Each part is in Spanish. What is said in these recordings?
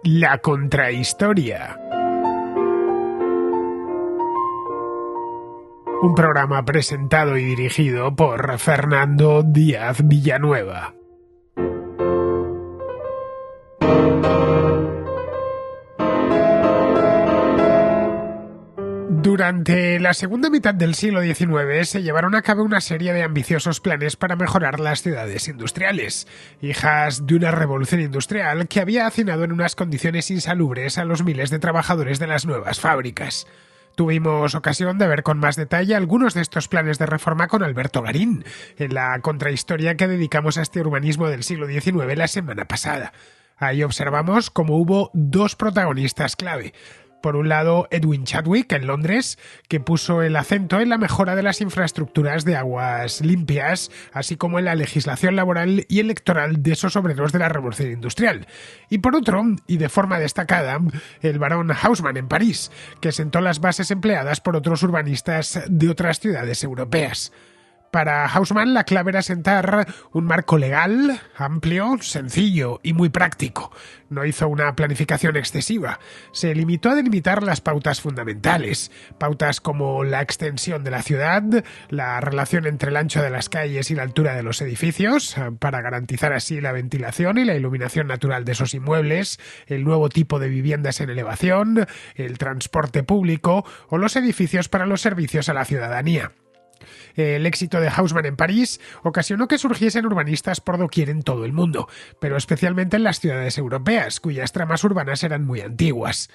La Contrahistoria. Un programa presentado y dirigido por Fernando Díaz Villanueva. Durante la segunda mitad del siglo XIX se llevaron a cabo una serie de ambiciosos planes para mejorar las ciudades industriales, hijas de una revolución industrial que había hacinado en unas condiciones insalubres a los miles de trabajadores de las nuevas fábricas. Tuvimos ocasión de ver con más detalle algunos de estos planes de reforma con Alberto Garín, en la contrahistoria que dedicamos a este urbanismo del siglo XIX la semana pasada. Ahí observamos cómo hubo dos protagonistas clave. Por un lado, Edwin Chadwick, en Londres, que puso el acento en la mejora de las infraestructuras de aguas limpias, así como en la legislación laboral y electoral de esos obreros de la Revolución Industrial. Y por otro, y de forma destacada, el barón Haussmann en París, que sentó las bases empleadas por otros urbanistas de otras ciudades europeas. Para Haussmann la clave era sentar un marco legal, amplio, sencillo y muy práctico. No hizo una planificación excesiva. Se limitó a delimitar las pautas fundamentales. Pautas como la extensión de la ciudad, la relación entre el ancho de las calles y la altura de los edificios, para garantizar así la ventilación y la iluminación natural de esos inmuebles, el nuevo tipo de viviendas en elevación, el transporte público o los edificios para los servicios a la ciudadanía. El éxito de Haussmann en París ocasionó que surgiesen urbanistas por doquier en todo el mundo, pero especialmente en las ciudades europeas, cuyas tramas urbanas eran muy antiguas.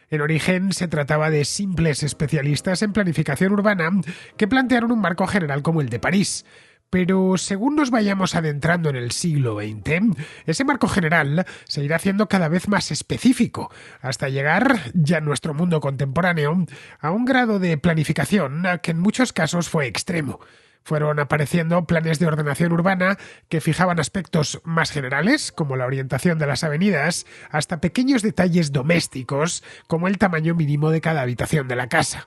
En origen se trataba de simples especialistas en planificación urbana que plantearon un marco general como el de París. Pero según nos vayamos adentrando en el siglo XX, ese marco general se irá haciendo cada vez más específico, hasta llegar, ya en nuestro mundo contemporáneo, a un grado de planificación que en muchos casos fue extremo. Fueron apareciendo planes de ordenación urbana que fijaban aspectos más generales, como la orientación de las avenidas, hasta pequeños detalles domésticos, como el tamaño mínimo de cada habitación de la casa.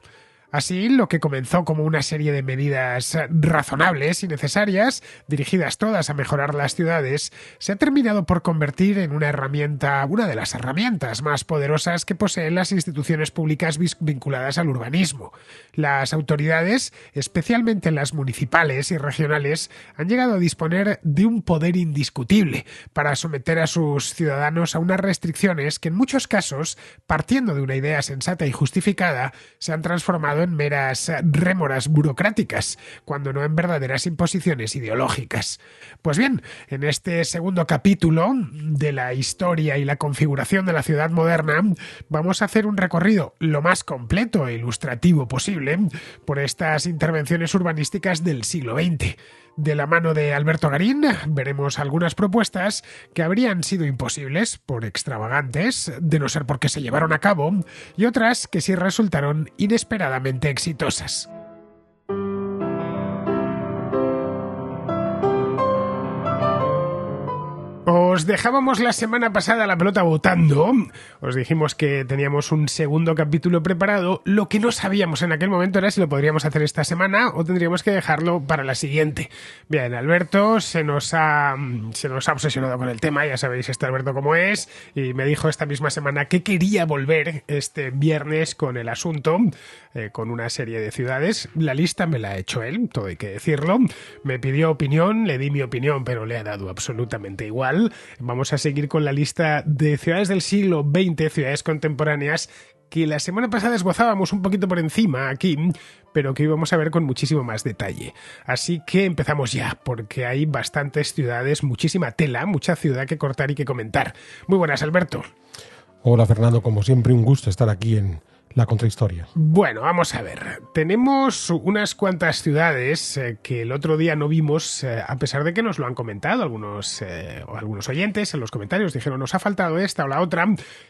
Así, lo que comenzó como una serie de medidas razonables y necesarias, dirigidas todas a mejorar las ciudades, se ha terminado por convertir en una de las herramientas más poderosas que poseen las instituciones públicas vinculadas al urbanismo. Las autoridades, especialmente las municipales y regionales, han llegado a disponer de un poder indiscutible para someter a sus ciudadanos a unas restricciones que en muchos casos, partiendo de una idea sensata y justificada, se han transformado en meras rémoras burocráticas, cuando no en verdaderas imposiciones ideológicas. Pues bien, en este segundo capítulo de la historia y la configuración de la ciudad moderna, vamos a hacer un recorrido lo más completo e ilustrativo posible por estas intervenciones urbanísticas del siglo XX. De la mano de Alberto Garín veremos algunas propuestas que habrían sido imposibles por extravagantes, de no ser porque se llevaron a cabo, y otras que sí resultaron inesperadamente exitosas. Os dejábamos la semana pasada la pelota botando, os dijimos que teníamos un segundo capítulo preparado, lo que no sabíamos en aquel momento era si lo podríamos hacer esta semana o tendríamos que dejarlo para la siguiente. Bien, Alberto se nos ha obsesionado con el tema, ya sabéis Alberto cómo es, y me dijo esta misma semana que quería volver este viernes con el asunto, con una serie de ciudades. La lista me la ha hecho él, todo hay que decirlo, me pidió opinión, le di mi opinión, pero le ha dado absolutamente igual. Vamos a seguir con la lista de ciudades del siglo XX, ciudades contemporáneas, que la semana pasada esbozábamos un poquito por encima aquí, pero que íbamos a ver con muchísimo más detalle. Así que empezamos ya, porque hay bastantes ciudades, muchísima tela, mucha ciudad que cortar y que comentar. Muy buenas, Alberto. Hola, Fernando, como siempre un gusto estar aquí en La Contrahistoria. Bueno, vamos a ver. Tenemos unas cuantas ciudades que el otro día no vimos, a pesar de que nos lo han comentado algunos oyentes en los comentarios. Dijeron, nos ha faltado esta o la otra,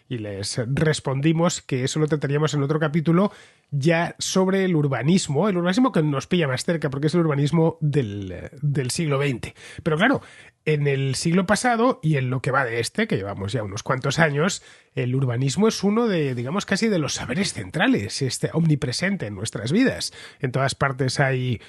y les respondimos que eso lo trataríamos en otro capítulo ya sobre el urbanismo que nos pilla más cerca, porque es el urbanismo del siglo XX. Pero claro, En el siglo pasado y en lo que va de este, que llevamos ya unos cuantos años, el urbanismo es uno de, digamos, casi de los saberes centrales, omnipresente en nuestras vidas. En todas partes hay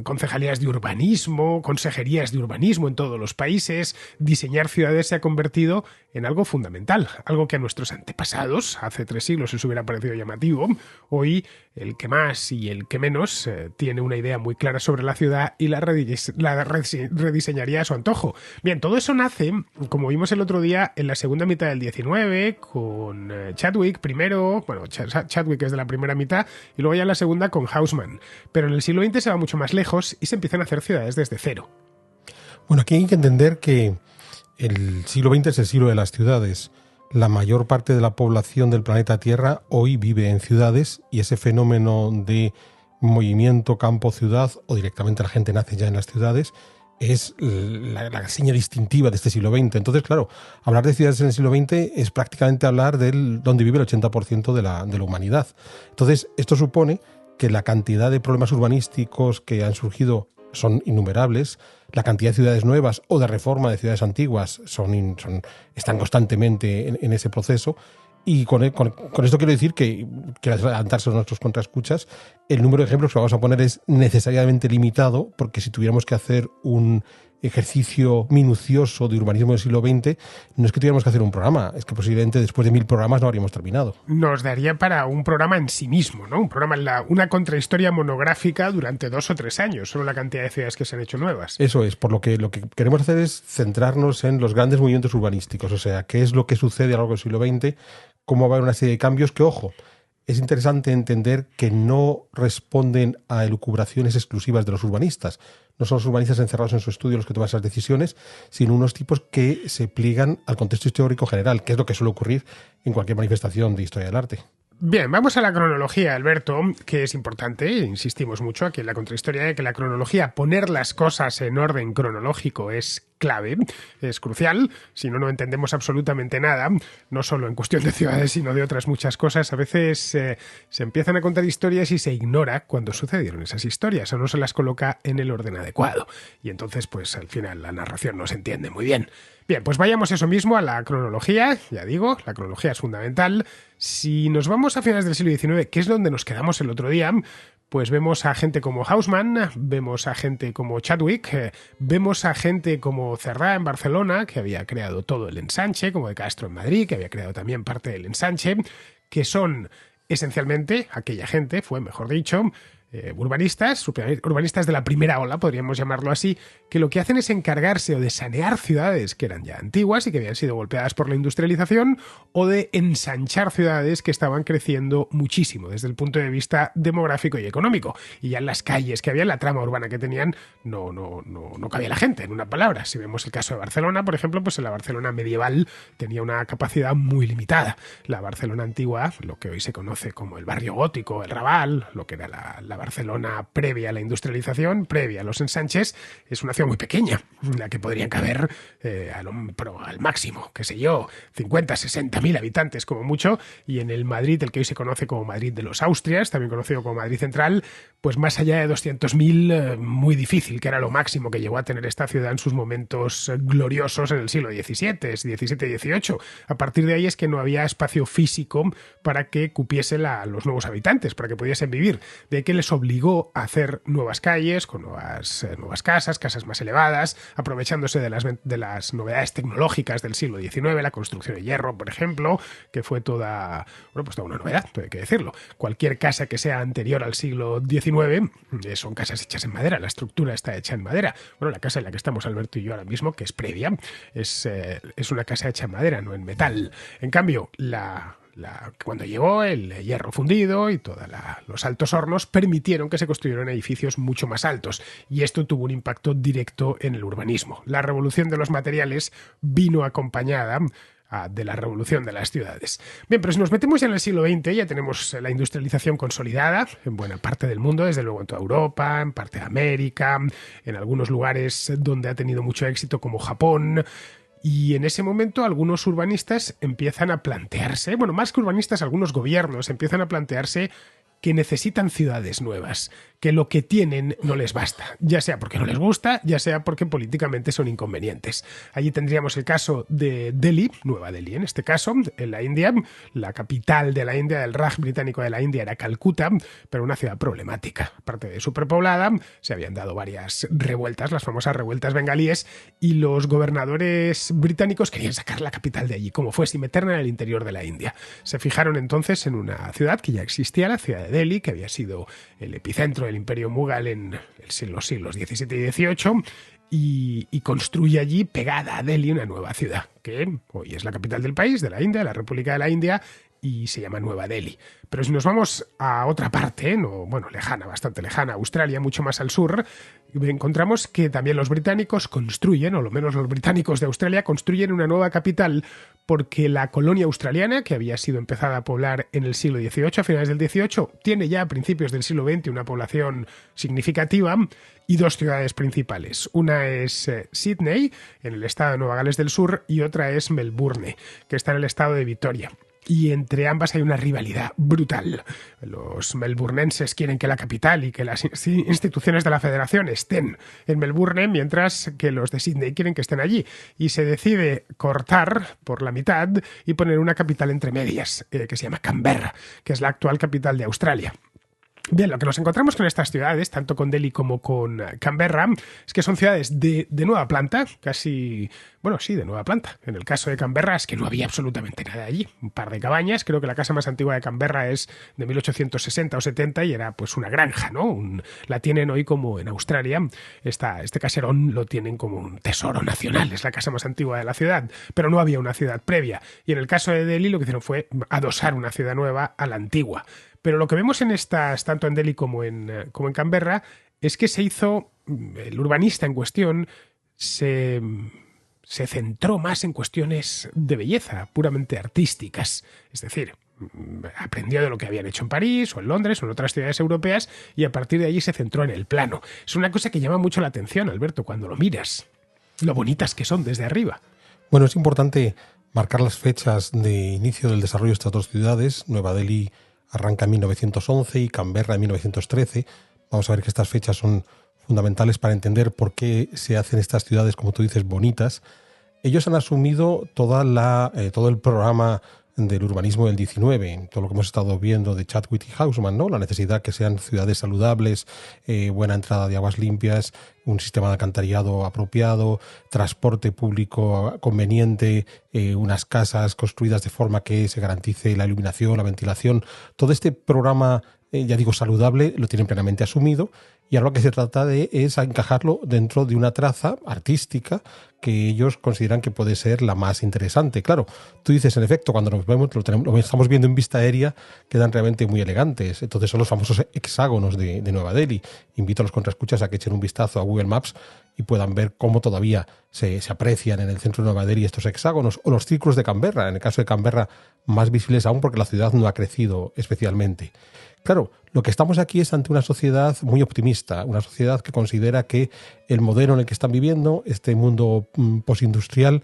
concejalías de urbanismo, consejerías de urbanismo en todos los países. Diseñar ciudades se ha convertido en algo fundamental, algo que a nuestros antepasados, hace 3 siglos, les hubiera parecido llamativo. Hoy, el que más y el que menos tiene una idea muy clara sobre la ciudad y la rediseñaría a su antojo. Bien, todo eso nace, como vimos el otro día, en la segunda mitad del 19, con Chadwick primero, bueno, Chadwick es de la primera mitad, y luego ya en la segunda con Haussmann. Pero en el siglo XX se va mucho más lejos y se empiezan a hacer ciudades desde cero. Bueno, aquí hay que entender que el siglo XX es el siglo de las ciudades. La mayor parte de la población del planeta Tierra hoy vive en ciudades y ese fenómeno de movimiento campo-ciudad, o directamente la gente nace ya en las ciudades, es la seña distintiva de este siglo XX. Entonces, claro, hablar de ciudades en el siglo XX es prácticamente hablar de donde vive el 80% de la humanidad. Entonces, esto supone que la cantidad de problemas urbanísticos que han surgido son innumerables, la cantidad de ciudades nuevas o de reforma de ciudades antiguas están constantemente en ese proceso. Y con esto quiero decir que adelantarse a nuestros contraescuchas, el número de ejemplos que vamos a poner es necesariamente limitado, porque si tuviéramos que hacer un ejercicio minucioso de urbanismo del siglo XX, no es que tuviéramos que hacer un programa, es que posiblemente después de 1000 programas no habríamos terminado. Nos daría para un programa en sí mismo, ¿no? Un programa, una contrahistoria monográfica durante 2 o 3 años, solo la cantidad de ciudades que se han hecho nuevas. Eso es, por lo que queremos hacer es centrarnos en los grandes movimientos urbanísticos, o sea, qué es lo que sucede a lo largo del siglo XX, cómo va a haber una serie de cambios que, ojo, es interesante entender que no responden a elucubraciones exclusivas de los urbanistas. No son los urbanistas encerrados en su estudio los que toman esas decisiones, sino unos tipos que se pliegan al contexto histórico general, que es lo que suele ocurrir en cualquier manifestación de historia del arte. Bien, vamos a la cronología, Alberto, que es importante, insistimos mucho aquí en la contrahistoria, de que la cronología, poner las cosas en orden cronológico es clave, es crucial, si no, no entendemos absolutamente nada, no solo en cuestión de ciudades, sino de otras muchas cosas. A veces se empiezan a contar historias y se ignora cuándo sucedieron esas historias, o no se las coloca en el orden adecuado, y entonces, pues al final la narración no se entiende muy bien. Bien, pues vayamos eso mismo a la cronología, ya digo, la cronología es fundamental. Si nos vamos a finales del siglo XIX, que es donde nos quedamos el otro día, pues vemos a gente como Haussmann, vemos a gente como Chadwick, vemos a gente como Cerdá en Barcelona, que había creado todo el ensanche, como de Castro en Madrid, que había creado también parte del ensanche, que son esencialmente, aquella gente, fue mejor dicho, urbanistas de la primera ola, podríamos llamarlo así, que lo que hacen es encargarse o de sanear ciudades que eran ya antiguas y que habían sido golpeadas por la industrialización, o de ensanchar ciudades que estaban creciendo muchísimo desde el punto de vista demográfico y económico. Y ya en las calles que había, la trama urbana que tenían, no cabía la gente, en una palabra. Si vemos el caso de Barcelona, por ejemplo, pues en la Barcelona medieval tenía una capacidad muy limitada. La Barcelona antigua, lo que hoy se conoce como el barrio gótico, el Raval, lo que era la Barcelona previa a la industrialización, previa a los ensanches, es una ciudad muy pequeña, en la que podrían caber al máximo, qué sé yo, 50, 60.000 habitantes como mucho, y en el Madrid, el que hoy se conoce como Madrid de los Austrias, también conocido como Madrid Central, pues más allá de 200.000, muy difícil, que era lo máximo que llegó a tener esta ciudad en sus momentos gloriosos en el siglo XVII, XVII y XVIII. A partir de ahí es que no había espacio físico para que cupiese los nuevos habitantes, para que pudiesen vivir. De que les obligó a hacer nuevas calles, con nuevas casas más elevadas, aprovechándose de las novedades tecnológicas del siglo XIX, la construcción de hierro, por ejemplo, que fue toda una novedad, hay que decirlo. Cualquier casa que sea anterior al siglo XIX son casas hechas en madera, la estructura está hecha en madera. Bueno, la casa en la que estamos Alberto y yo ahora mismo, que es previa, es una casa hecha en madera, no en metal. En cambio, cuando llegó el hierro fundido y todos los altos hornos permitieron que se construyeran edificios mucho más altos, y esto tuvo un impacto directo en el urbanismo. La revolución de los materiales vino acompañada de la revolución de las ciudades. Bien, pero si nos metemos ya en el siglo XX, ya tenemos la industrialización consolidada en buena parte del mundo, desde luego en toda Europa, en parte de América, en algunos lugares donde ha tenido mucho éxito como Japón. Y en ese momento algunos urbanistas empiezan a plantearse, bueno, más que urbanistas, algunos gobiernos empiezan a plantearse que necesitan ciudades nuevas, que lo que tienen no les basta, ya sea porque no les gusta, ya sea porque políticamente son inconvenientes. Allí tendríamos el caso de Delhi, Nueva Delhi en este caso, en la India. La capital de la India, del Raj británico de la India, era Calcuta, pero una ciudad problemática. Aparte de superpoblada, se habían dado varias revueltas, las famosas revueltas bengalíes, y los gobernadores británicos querían sacar la capital de allí, como fuese, y meterla en el interior de la India. Se fijaron entonces en una ciudad que ya existía, la ciudad de Delhi, que había sido el epicentro del imperio mughal en los siglos XVII y XVIII, y construye allí, pegada a Delhi, una nueva ciudad, que hoy es la capital del país, de la India, de la República de la India, y se llama Nueva Delhi. Pero si nos vamos a otra parte, lejana, bastante lejana, Australia, mucho más al sur, encontramos que también los británicos construyen, o lo menos los británicos de Australia, construyen una nueva capital, porque la colonia australiana, que había sido empezada a poblar en el siglo XVIII, a finales del XVIII, tiene ya a principios del siglo XX una población significativa y dos ciudades principales. Una es Sydney, en el estado de Nueva Gales del Sur, y otra es Melbourne, que está en el estado de Victoria. Y entre ambas hay una rivalidad brutal. Los melbournenses quieren que la capital y que las instituciones de la federación estén en Melbourne, mientras que los de Sydney quieren que estén allí. Y se decide cortar por la mitad y poner una capital entre medias, que se llama Canberra, que es la actual capital de Australia. Bien, lo que nos encontramos con estas ciudades, tanto con Delhi como con Canberra, es que son ciudades de nueva planta, de nueva planta. En el caso de Canberra es que no había absolutamente nada allí. Un par de cabañas, creo que la casa más antigua de Canberra es de 1860 o 70 y era pues una granja, ¿no? La tienen hoy como en Australia. Este caserón lo tienen como un tesoro nacional, es la casa más antigua de la ciudad, pero no había una ciudad previa. Y en el caso de Delhi lo que hicieron fue adosar una ciudad nueva a la antigua. Pero lo que vemos en estas, tanto en Delhi como en Canberra, es que el urbanista en cuestión se centró más en cuestiones de belleza, puramente artísticas. Es decir, aprendió de lo que habían hecho en París o en Londres o en otras ciudades europeas y a partir de allí se centró en el plano. Es una cosa que llama mucho la atención, Alberto, cuando lo miras. Lo bonitas que son desde arriba. Bueno, es importante marcar las fechas de inicio del desarrollo de estas dos ciudades. Nueva Delhi arranca en 1911 y Canberra en 1913. Vamos a ver que estas fechas son fundamentales para entender por qué se hacen estas ciudades, como tú dices, bonitas. Ellos han asumido todo el programa del urbanismo del 19, todo lo que hemos estado viendo de Chadwick y Haussmann, ¿no? La necesidad que sean ciudades saludables, buena entrada de aguas limpias, un sistema de alcantarillado apropiado, transporte público conveniente, unas casas construidas de forma que se garantice la iluminación, la ventilación. Todo este programa, saludable, lo tienen plenamente asumido. Y ahora lo que se trata es encajarlo dentro de una traza artística que ellos consideran que puede ser la más interesante. Claro, tú dices, en efecto, cuando nos vemos, lo estamos viendo en vista aérea, quedan realmente muy elegantes. Entonces son los famosos hexágonos de Nueva Delhi. Invito a los contraescuchas a que echen un vistazo a Google Maps y puedan ver cómo todavía se aprecian en el centro de Nueva Delhi estos hexágonos, o los círculos de Canberra, en el caso de Canberra más visibles aún porque la ciudad no ha crecido especialmente. Claro, lo que estamos aquí es ante una sociedad muy optimista, una sociedad que considera que el modelo en el que están viviendo, este mundo postindustrial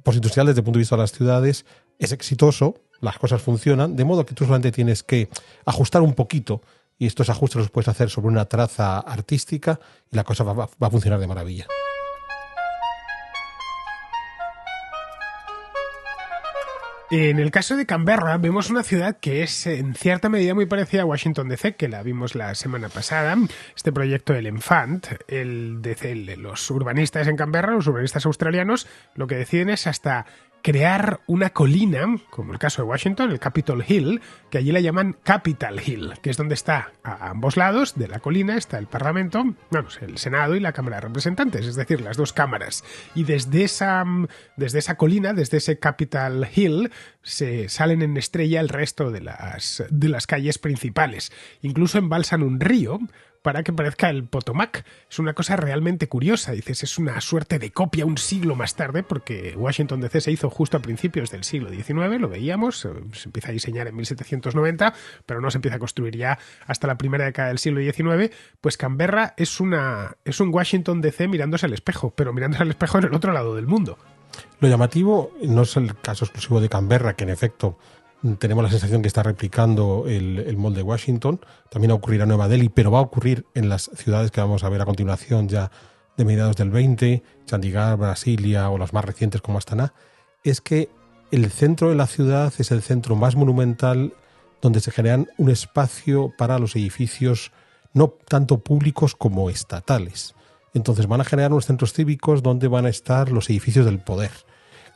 desde el punto de vista de las ciudades, es exitoso, las cosas funcionan, de modo que tú solamente tienes que ajustar un poquito, y estos ajustes los puedes hacer sobre una traza artística y la cosa va a funcionar de maravilla. En el caso de Canberra vemos una ciudad que es en cierta medida muy parecida a Washington DC, que la vimos la semana pasada. Este proyecto del Enfant, los urbanistas en Canberra, los urbanistas australianos, lo que deciden es hasta crear una colina, como el caso de Washington, el Capitol Hill, que allí la llaman Capital Hill, que es donde está a ambos lados de la colina está el Parlamento, el Senado y la Cámara de Representantes, es decir, las dos cámaras. Y desde esa colina, desde ese Capital Hill, se salen en estrella el resto de las calles principales. Incluso embalsan un río para que parezca el Potomac. Es una cosa realmente curiosa. Dices, es una suerte de copia un siglo más tarde, porque Washington DC se hizo justo a principios del siglo XIX, lo veíamos, se empieza a diseñar en 1790, pero no se empieza a construir ya hasta la primera década del siglo XIX. Pues Canberra es un Washington DC mirándose al espejo, pero mirándose al espejo en el otro lado del mundo. Lo llamativo no es el caso exclusivo de Canberra, que en efecto tenemos la sensación que está replicando el molde de Washington. También ocurrirá en Nueva Delhi, pero va a ocurrir en las ciudades que vamos a ver a continuación ya de mediados del 20, Chandigarh, Brasilia o las más recientes como Astana. Es que el centro de la ciudad es el centro más monumental donde se generan un espacio para los edificios no tanto públicos como estatales. Entonces van a generar unos centros cívicos donde van a estar los edificios del poder.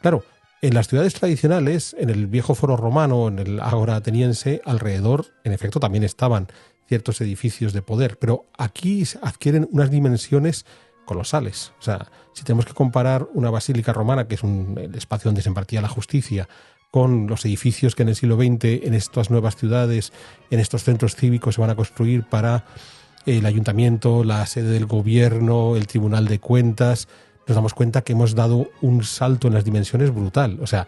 Claro, en las ciudades tradicionales, en el viejo foro romano, en el ágora ateniense, alrededor, en efecto, también estaban ciertos edificios de poder, pero aquí adquieren unas dimensiones colosales. O sea, si tenemos que comparar una basílica romana, que es el espacio donde se impartía la justicia, con los edificios que en el siglo XX, en estas nuevas ciudades, en estos centros cívicos se van a construir para el ayuntamiento, la sede del gobierno, el tribunal de cuentas, nos damos cuenta que hemos dado un salto en las dimensiones brutal. O sea,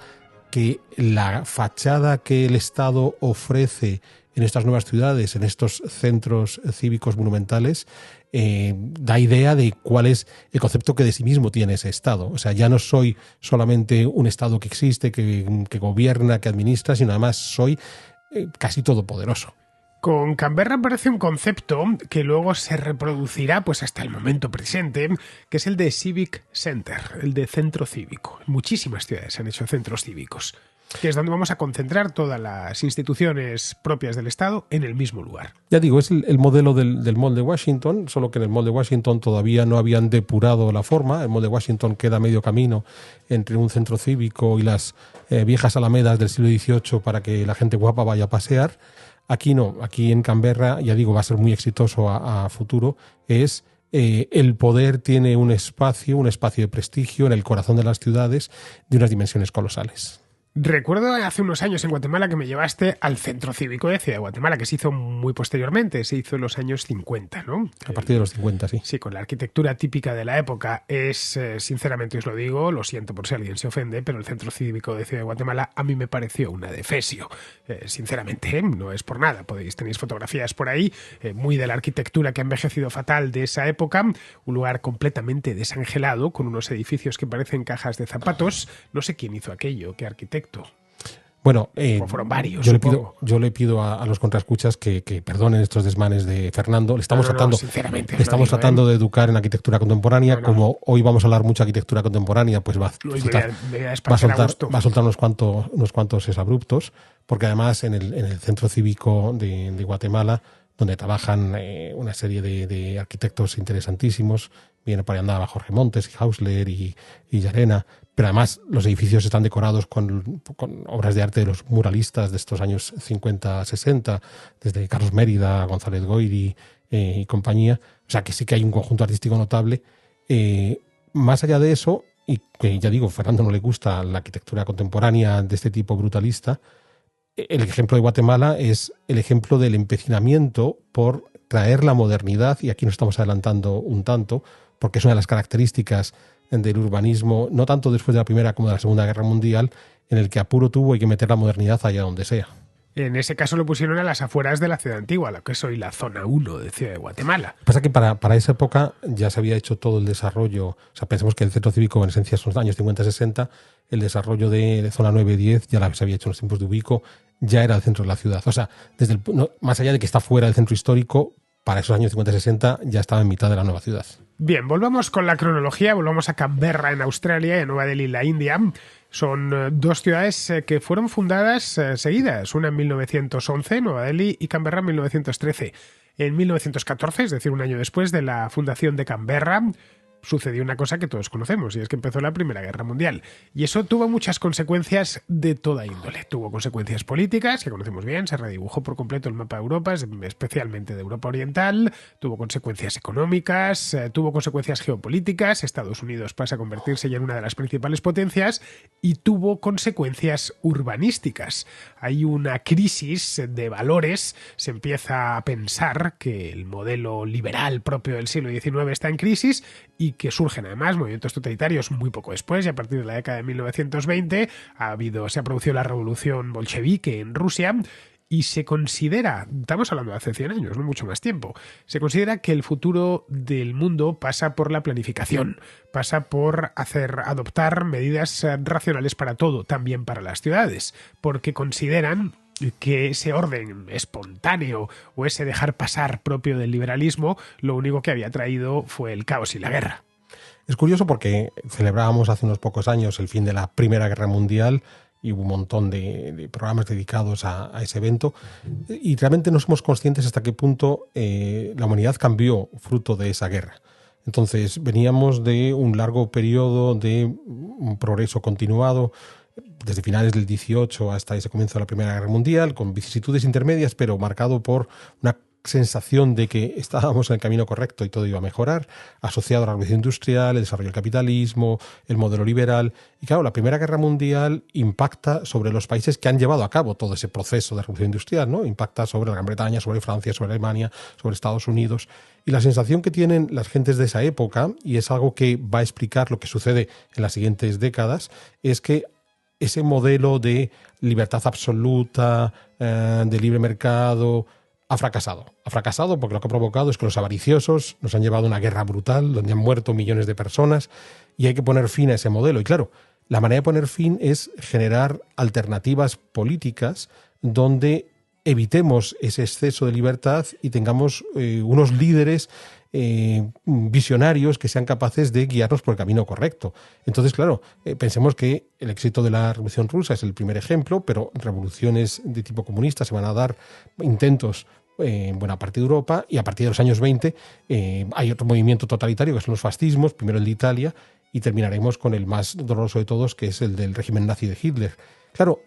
que la fachada que el Estado ofrece en estas nuevas ciudades, en estos centros cívicos monumentales, da idea de cuál es el concepto que de sí mismo tiene ese Estado. O sea, ya no soy solamente un Estado que existe, que gobierna, que administra, sino además soy casi todopoderoso. Con Canberra aparece un concepto que luego se reproducirá pues hasta el momento presente, que es el de Civic Center, el de centro cívico. Muchísimas ciudades han hecho centros cívicos, que es donde vamos a concentrar todas las instituciones propias del Estado en el mismo lugar. Ya digo, es el modelo del molde de Washington, solo que en el molde de Washington todavía no habían depurado la forma. El molde de Washington queda medio camino entre un centro cívico y las viejas alamedas del siglo XVIII para que la gente guapa vaya a pasear. Aquí no, aquí en Canberra, ya digo, va a ser muy exitoso a futuro, el poder tiene un espacio de prestigio en el corazón de las ciudades de unas dimensiones colosales. Recuerdo hace unos años en Guatemala que me llevaste al Centro Cívico de Ciudad de Guatemala, que se hizo muy posteriormente, se hizo en los años 50, ¿no? A partir de los 50, sí. Sí, con la arquitectura típica de la época. Sinceramente os lo digo, lo siento por si alguien se ofende, pero el Centro Cívico de Ciudad de Guatemala a mí me pareció una defesio. Sinceramente, no es por nada, tenéis fotografías por ahí, muy de la arquitectura que ha envejecido fatal de esa época, un lugar completamente desangelado, con unos edificios que parecen cajas de zapatos. No sé quién hizo aquello, qué arquitecto. Bueno, fueron varios, yo le pido a los contraescuchas que perdonen estos desmanes de Fernando. Le estamos tratando de educar en arquitectura contemporánea. Como hoy vamos a hablar mucho de arquitectura contemporánea, pues va a soltar unos cuantos exabruptos, porque además en el Centro Cívico de Guatemala, donde trabajan una serie de arquitectos interesantísimos, viene por ahí andaba Jorge Montes, y Hausler y Llarena, pero además los edificios están decorados con obras de arte de los muralistas de estos años 50-60, desde Carlos Mérida, González Goyri y compañía. O sea que sí que hay un conjunto artístico notable. Más allá de eso, y que ya digo, a Fernando no le gusta la arquitectura contemporánea de este tipo brutalista, el ejemplo de Guatemala es el ejemplo del empecinamiento por traer la modernidad, y aquí nos estamos adelantando un tanto, porque es una de las características del urbanismo, no tanto después de la Primera como de la Segunda Guerra Mundial, en el que apuro tuvo hay que meter la modernidad allá donde sea. En ese caso lo pusieron a las afueras de la ciudad antigua, lo que es hoy la zona 1 de Ciudad de Guatemala. Lo que pasa es que para esa época ya se había hecho todo el desarrollo. O sea, pensemos que el centro cívico en esencia son los años 50-60, el desarrollo de zona 9-10 ya se había hecho en los tiempos de Ubico, ya era el centro de la ciudad. O sea, más allá de que está fuera del centro histórico, para esos años 50-60 ya estaba en mitad de la nueva ciudad. Bien, volvamos con la cronología, volvamos a Canberra en Australia y a Nueva Delhi en la India. Son dos ciudades que fueron fundadas seguidas, una en 1911, Nueva Delhi, y Canberra en 1913. En 1914, es decir, un año después de la fundación de Canberra, sucedió una cosa que todos conocemos, y es que empezó la Primera Guerra Mundial. Y eso tuvo muchas consecuencias de toda índole. Tuvo consecuencias políticas, que conocemos bien, se redibujó por completo el mapa de Europa, especialmente de Europa Oriental. Tuvo consecuencias económicas, tuvo consecuencias geopolíticas. Estados Unidos pasa a convertirse ya en una de las principales potencias, y tuvo consecuencias urbanísticas. Hay una crisis de valores, se empieza a pensar que el modelo liberal propio del siglo XIX está en crisis, y que surgen además movimientos totalitarios muy poco después, y a partir de la década de 1920 se ha producido la revolución bolchevique en Rusia, y se considera, estamos hablando de hace 100 años, no mucho más tiempo, se considera que el futuro del mundo pasa por la planificación, pasa por adoptar medidas racionales para todo, también para las ciudades, porque consideran que ese orden espontáneo o ese dejar pasar propio del liberalismo, lo único que había traído fue el caos y la guerra. Es curioso porque celebrábamos hace unos pocos años el fin de la Primera Guerra Mundial y hubo un montón de programas dedicados a ese evento y realmente no somos conscientes hasta qué punto la humanidad cambió fruto de esa guerra. Entonces veníamos de un largo periodo de un progreso continuado desde finales del 18 hasta ese comienzo de la Primera Guerra Mundial, con vicisitudes intermedias, pero marcado por una sensación de que estábamos en el camino correcto y todo iba a mejorar, asociado a la revolución industrial, el desarrollo del capitalismo, el modelo liberal. Y claro, la Primera Guerra Mundial impacta sobre los países que han llevado a cabo todo ese proceso de revolución industrial, ¿no? Impacta sobre Gran Bretaña, sobre Francia, sobre Alemania, sobre Estados Unidos. Y la sensación que tienen las gentes de esa época, y es algo que va a explicar lo que sucede en las siguientes décadas, es que ese modelo de libertad absoluta, de libre mercado, ha fracasado. Ha fracasado porque lo que ha provocado es que los avariciosos nos han llevado a una guerra brutal donde han muerto millones de personas y hay que poner fin a ese modelo. Y claro, la manera de poner fin es generar alternativas políticas donde evitemos ese exceso de libertad y tengamos unos líderes visionarios que sean capaces de guiarnos por el camino correcto. Entonces, claro, pensemos que el éxito de la Revolución Rusa es el primer ejemplo, pero revoluciones de tipo comunista se van a dar intentos en buena parte de Europa y a partir de los años 20 hay otro movimiento totalitario que son los fascismos, primero el de Italia y terminaremos con el más doloroso de todos que es el del régimen nazi de Hitler. Claro,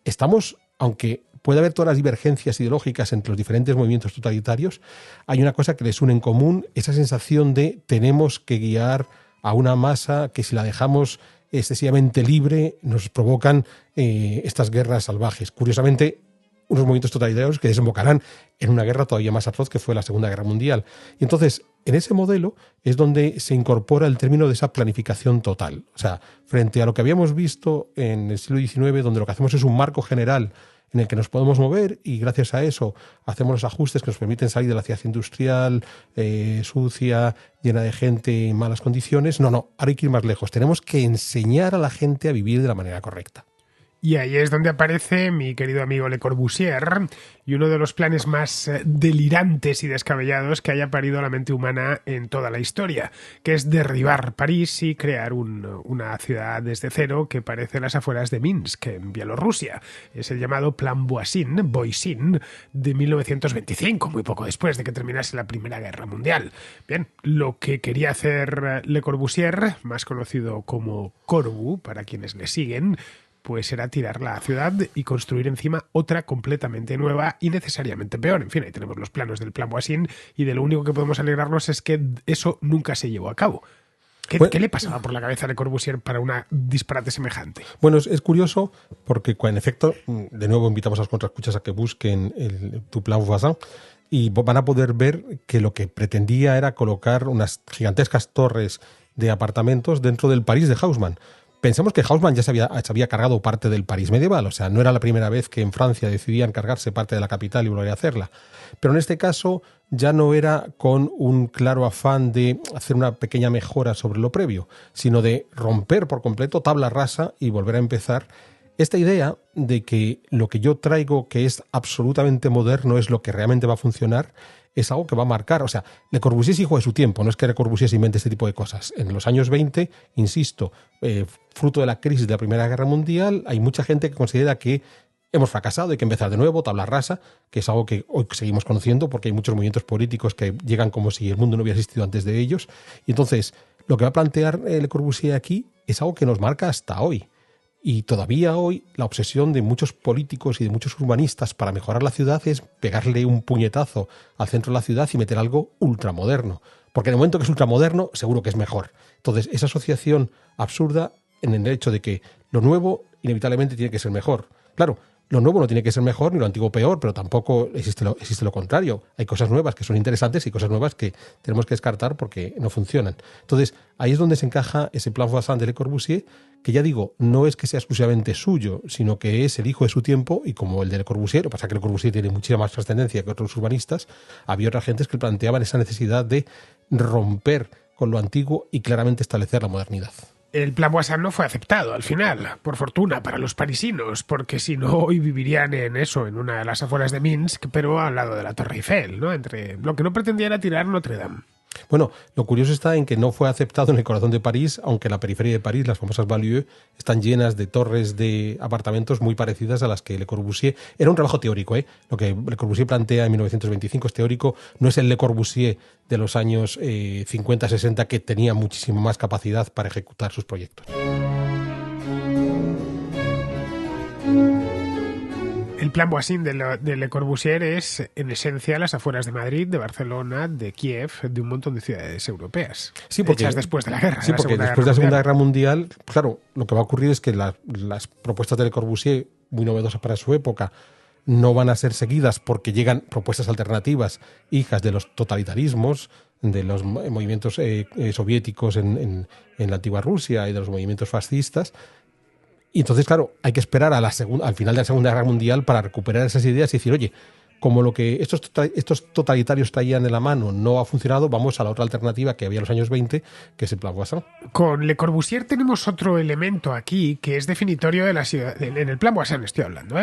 estamos, aunque puede haber todas las divergencias ideológicas entre los diferentes movimientos totalitarios, hay una cosa que les une en común, esa sensación de tenemos que guiar a una masa que si la dejamos excesivamente libre nos provocan estas guerras salvajes. Curiosamente, unos movimientos totalitarios que desembocarán en una guerra todavía más atroz que fue la Segunda Guerra Mundial. Y entonces, en ese modelo es donde se incorpora el término de esa planificación total. O sea, frente a lo que habíamos visto en el siglo XIX, donde lo que hacemos es un marco general en el que nos podemos mover y gracias a eso hacemos los ajustes que nos permiten salir de la ciudad industrial sucia, llena de gente en malas condiciones. No, ahora hay que ir más lejos. Tenemos que enseñar a la gente a vivir de la manera correcta. Y ahí es donde aparece mi querido amigo Le Corbusier y uno de los planes más delirantes y descabellados que haya parido la mente humana en toda la historia, que es derribar París y crear una ciudad desde cero que parece las afueras de Minsk, en Bielorrusia. Es el llamado Plan Voisin de 1925, muy poco después de que terminase la Primera Guerra Mundial. Bien, lo que quería hacer Le Corbusier, más conocido como Corbu, para quienes le siguen, pues era tirar la ciudad y construir encima otra completamente nueva y necesariamente peor. En fin, ahí tenemos los planos del Plan Voisin y de lo único que podemos alegrarnos es que eso nunca se llevó a cabo. ¿Qué le pasaba por la cabeza a Le Corbusier para una disparate semejante? Bueno, es curioso porque, en efecto, de nuevo invitamos a los contraescuchas a que busquen tu Plan Voisin y van a poder ver que lo que pretendía era colocar unas gigantescas torres de apartamentos dentro del París de Haussmann. Pensemos que Haussmann ya se había cargado parte del París medieval, o sea, no era la primera vez que en Francia decidían cargarse parte de la capital y volver a hacerla. Pero en este caso ya no era con un claro afán de hacer una pequeña mejora sobre lo previo, sino de romper por completo tabla rasa y volver a empezar. Esta idea de que lo que yo traigo, que es absolutamente moderno, es lo que realmente va a funcionar, es algo que va a marcar. O sea, Le Corbusier es hijo de su tiempo, no es que Le Corbusier se invente este tipo de cosas. En los años 20, insisto, fruto de la crisis de la Primera Guerra Mundial, hay mucha gente que considera que hemos fracasado, hay que empezar de nuevo, tabla rasa, que es algo que hoy seguimos conociendo porque hay muchos movimientos políticos que llegan como si el mundo no hubiera existido antes de ellos. Y entonces, lo que va a plantear Le Corbusier aquí es algo que nos marca hasta hoy. Y todavía hoy la obsesión de muchos políticos y de muchos urbanistas para mejorar la ciudad es pegarle un puñetazo al centro de la ciudad y meter algo ultramoderno. Porque en el momento que es ultramoderno, seguro que es mejor. Entonces, esa asociación absurda en el hecho de que lo nuevo inevitablemente tiene que ser mejor. Claro, lo nuevo no tiene que ser mejor ni lo antiguo peor, pero tampoco existe lo contrario. Hay cosas nuevas que son interesantes y cosas nuevas que tenemos que descartar porque no funcionan. Entonces, ahí es donde se encaja ese Plan Voisin de Le Corbusier, que ya digo, no es que sea exclusivamente suyo, sino que es el hijo de su tiempo, y como el de Le Corbusier, lo que pasa es que Le Corbusier tiene muchísima más trascendencia que otros urbanistas, había otras gentes que planteaban esa necesidad de romper con lo antiguo y claramente establecer la modernidad. El Plan Voisin no fue aceptado al final, por fortuna para los parisinos, porque si no hoy vivirían en una de las afueras de Minsk, pero al lado de la Torre Eiffel, ¿no? Entre lo que no pretendía era tirar Notre Dame. Bueno, lo curioso está en que no fue aceptado en el corazón de París, aunque la periferia de París, las famosas banlieues, están llenas de torres de apartamentos muy parecidas a las que Le Corbusier... Era un trabajo teórico, ¿eh? Lo que Le Corbusier plantea en 1925 es teórico, no es el Le Corbusier de los años 50-60 que tenía muchísimo más capacidad para ejecutar sus proyectos. El Plan Voisin de Le Corbusier es, en esencia, las afueras de Madrid, de Barcelona, de Kiev, de un montón de ciudades europeas. Sí, porque, hechas después de la guerra. Sí, porque después de la Segunda Guerra Mundial, claro, lo que va a ocurrir es que las propuestas de Le Corbusier, muy novedosas para su época, no van a ser seguidas porque llegan propuestas alternativas, hijas de los totalitarismos, de los movimientos soviéticos en la antigua Rusia y de los movimientos fascistas. Y entonces, claro, hay que esperar al final de la Segunda Guerra Mundial para recuperar esas ideas y decir, oye, como lo que estos totalitarios traían en la mano no ha funcionado, vamos a la otra alternativa que había en los años 20, que es el Plan Voisin. Con Le Corbusier tenemos otro elemento aquí que es definitorio de la ciudad, en el Plan Voisin estoy hablando,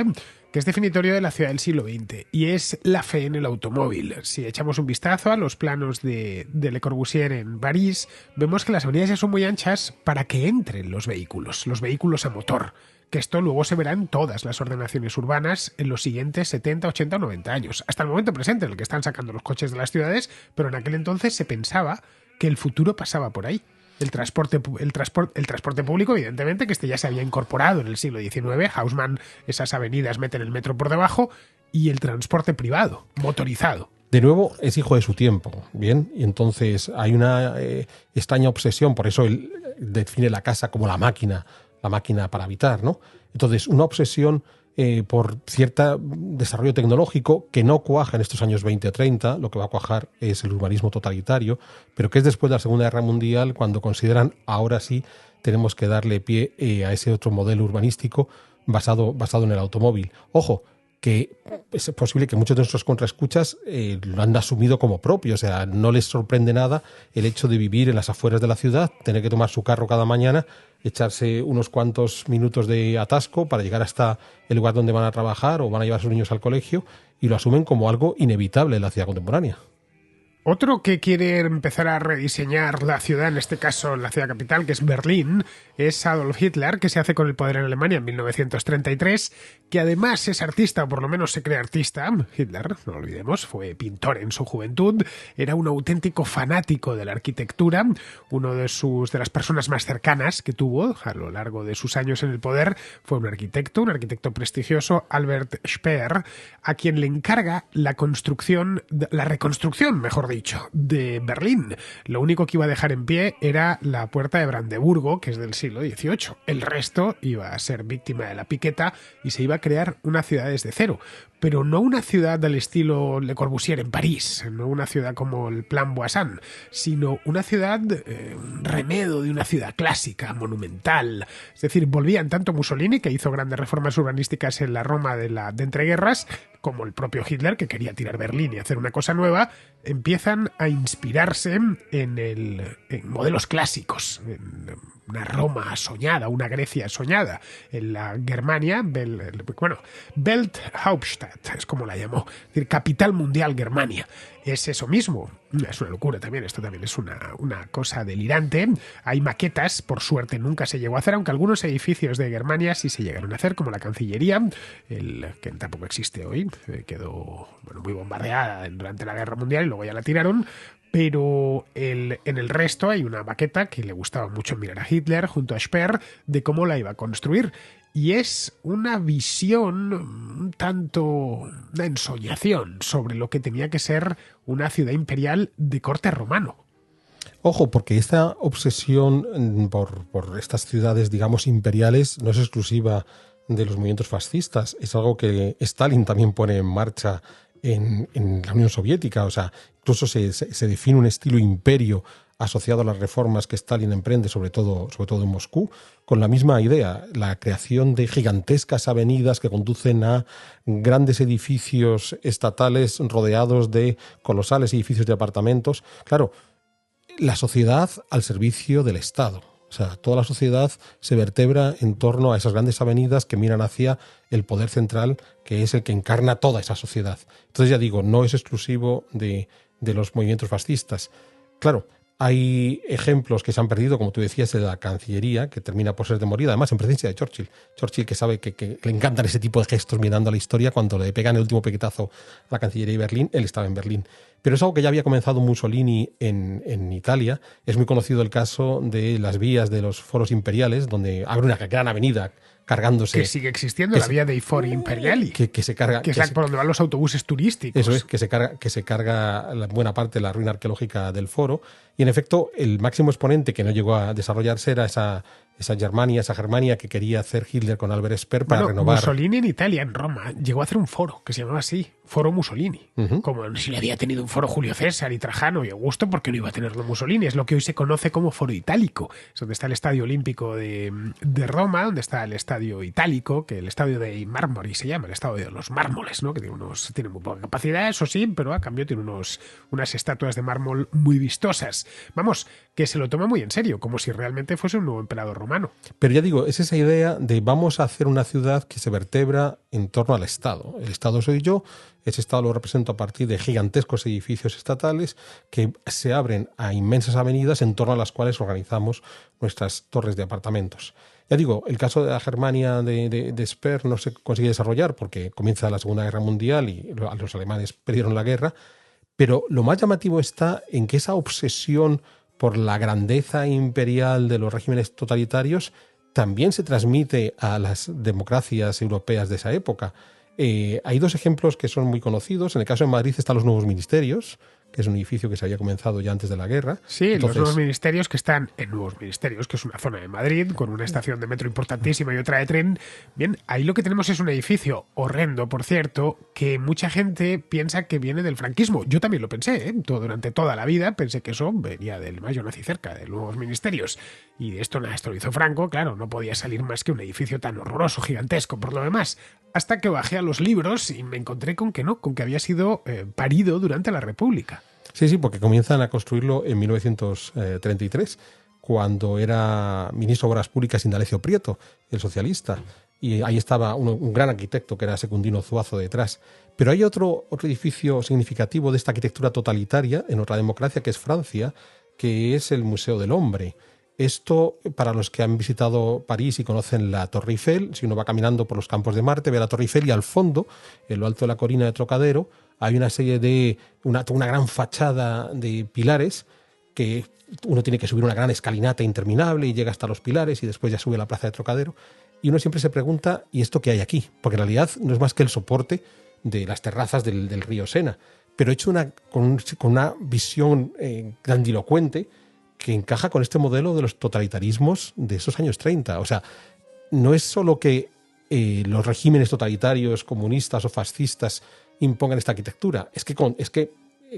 que es definitorio de la ciudad del siglo XX, y es la fe en el automóvil. Si echamos un vistazo a los planos de Le Corbusier en París, vemos que las avenidas ya son muy anchas para que entren los vehículos a motor, que esto luego se verá en todas las ordenaciones urbanas en los siguientes 70, 80 o 90 años, hasta el momento presente en el que están sacando los coches de las ciudades, pero en aquel entonces se pensaba que el futuro pasaba por ahí. El transporte público, evidentemente, que ya se había incorporado en el siglo XIX. Haussmann, esas avenidas meten el metro por debajo, y el transporte privado, motorizado. De nuevo, es hijo de su tiempo, ¿bien? Y entonces hay una extraña obsesión, por eso él define la casa como la máquina para habitar, ¿no? Entonces, una obsesión por cierto desarrollo tecnológico que no cuaja en estos años 20 o 30, lo que va a cuajar es el urbanismo totalitario, pero que es después de la Segunda Guerra Mundial cuando consideran, ahora sí, tenemos que darle pie a ese otro modelo urbanístico basado en el automóvil. Ojo, que es posible que muchos de nuestros contraescuchas lo han asumido como propio, o sea, no les sorprende nada el hecho de vivir en las afueras de la ciudad, tener que tomar su carro cada mañana, echarse unos cuantos minutos de atasco para llegar hasta el lugar donde van a trabajar o van a llevar a sus niños al colegio, y lo asumen como algo inevitable en la ciudad contemporánea. Otro que quiere empezar a rediseñar la ciudad, en este caso la ciudad capital, que es Berlín, es Adolf Hitler, que se hace con el poder en Alemania en 1933, que además es artista, o por lo menos se cree artista. Hitler, no lo olvidemos, fue pintor en su juventud, era un auténtico fanático de la arquitectura, uno de las personas más cercanas que tuvo a lo largo de sus años en el poder fue un arquitecto prestigioso, Albert Speer, a quien le encarga la reconstrucción, mejor dicho, de Berlín. Lo único que iba a dejar en pie era la puerta de Brandeburgo, que es del siglo XVIII. El resto iba a ser víctima de la piqueta y se iba a crear una ciudad desde cero. Pero no una ciudad del estilo Le Corbusier en París, no una ciudad como el Plan Voisin, sino una ciudad, un remedo de una ciudad clásica, monumental. Es decir, volvían tanto Mussolini, que hizo grandes reformas urbanísticas en la Roma de entreguerras, como el propio Hitler, que quería tirar Berlín y hacer una cosa nueva, empiezan a inspirarse en modelos clásicos, en una Roma soñada, una Grecia soñada, en la Germania, Welthauptstadt, es como la llamó, es decir, capital mundial Germania. Es eso mismo, es una locura también, esto también es una cosa delirante. Hay maquetas, por suerte nunca se llegó a hacer, aunque algunos edificios de Germania sí se llegaron a hacer, como la Cancillería, que tampoco existe hoy, quedó muy bombardeada durante la Guerra Mundial y luego ya la tiraron. Pero en el resto hay una maqueta que le gustaba mucho mirar a Hitler junto a Speer de cómo la iba a construir. Y es una visión, un tanto una ensoñación sobre lo que tenía que ser una ciudad imperial de corte romano. Ojo, porque esta obsesión por estas ciudades, digamos, imperiales no es exclusiva de los movimientos fascistas. Es algo que Stalin también pone en marcha en la Unión Soviética. O sea, incluso se define un estilo imperio asociado a las reformas que Stalin emprende, sobre todo en Moscú, con la misma idea, la creación de gigantescas avenidas que conducen a grandes edificios estatales rodeados de colosales edificios de apartamentos. Claro, la sociedad al servicio del Estado. O sea, toda la sociedad se vertebra en torno a esas grandes avenidas que miran hacia el poder central, que es el que encarna toda esa sociedad. Entonces, ya digo, no es exclusivo de los movimientos fascistas. Claro, hay ejemplos que se han perdido, como tú decías, de la Cancillería, que termina por ser demolida, además en presencia de Churchill. Churchill, que sabe que le encantan ese tipo de gestos mirando a la historia, cuando le pegan el último pequetazo a la Cancillería de Berlín, él estaba en Berlín. Pero es algo que ya había comenzado Mussolini en Italia. Es muy conocido el caso de las vías de los foros imperiales, donde abre una gran avenida cargándose. Que sigue existiendo la vía dei Fori Imperiali. Que se carga. Que es por donde van los autobuses turísticos. Eso es, que se carga la buena parte de la ruina arqueológica del foro. Y en efecto, el máximo exponente que no llegó a desarrollarse era esa Germania que quería hacer Hitler con Albert Speer para renovar. Mussolini en Italia, en Roma, llegó a hacer un foro que se llamaba así, Foro Mussolini. Como si le había tenido un foro Julio César y Trajano y Augusto, ¿por qué no iba a tenerlo Mussolini? Es lo que hoy se conoce como Foro Itálico. Es donde está el Estadio Olímpico de Roma, donde está el Estadio Itálico, que el Estadio de Mármoli se llama, el Estadio de los Mármoles, ¿no? Que tiene muy poca capacidad, eso sí, pero a cambio tiene unas estatuas de mármol muy vistosas. Vamos, que se lo toma muy en serio, como si realmente fuese un nuevo emperador romano. Pero ya digo, es esa idea de vamos a hacer una ciudad que se vertebra en torno al Estado. El Estado soy yo, ese Estado lo represento a partir de gigantescos edificios estatales que se abren a inmensas avenidas en torno a las cuales organizamos nuestras torres de apartamentos. Ya digo, el caso de la Germania de Speer no se consigue desarrollar porque comienza la Segunda Guerra Mundial y los alemanes perdieron la guerra, pero lo más llamativo está en que esa obsesión por la grandeza imperial de los regímenes totalitarios también se transmite a las democracias europeas de esa época. Hay dos ejemplos que son muy conocidos. En el caso de Madrid están los nuevos ministerios, que es un edificio que se había comenzado ya antes de la guerra. Sí, entonces, los nuevos ministerios que están en Nuevos Ministerios, que es una zona de Madrid, con una estación de metro importantísima y otra de tren. Bien, ahí lo que tenemos es un edificio horrendo, por cierto, que mucha gente piensa que viene del franquismo. Yo también lo pensé, durante toda la vida pensé que eso venía del yo nací cerca, de Nuevos Ministerios. Y esto lo hizo Franco, claro, no podía salir más que un edificio tan horroroso, gigantesco, por lo demás. Hasta que bajé a los libros y me encontré con que no, con que había sido parido durante la República. Sí, porque comienzan a construirlo en 1933, cuando era ministro de Obras Públicas Indalecio Prieto, el socialista. Y ahí estaba un gran arquitecto que era Secundino Zuazo detrás. Pero hay otro edificio significativo de esta arquitectura totalitaria en otra democracia, que es Francia, que es el Museo del Hombre. Esto, para los que han visitado París y conocen la Torre Eiffel, si uno va caminando por los campos de Marte, ve la Torre Eiffel y al fondo, en lo alto de la colina de Trocadero, hay una serie de una gran fachada de pilares que uno tiene que subir una gran escalinata interminable y llega hasta los pilares y después ya sube a la plaza de Trocadero. Y uno siempre se pregunta, ¿y esto qué hay aquí? Porque en realidad no es más que el soporte de las terrazas del río Sena, pero hecho con una visión grandilocuente que encaja con este modelo de los totalitarismos de esos años 30. O sea, no es solo que los regímenes totalitarios, comunistas o fascistas impongan esta arquitectura, es que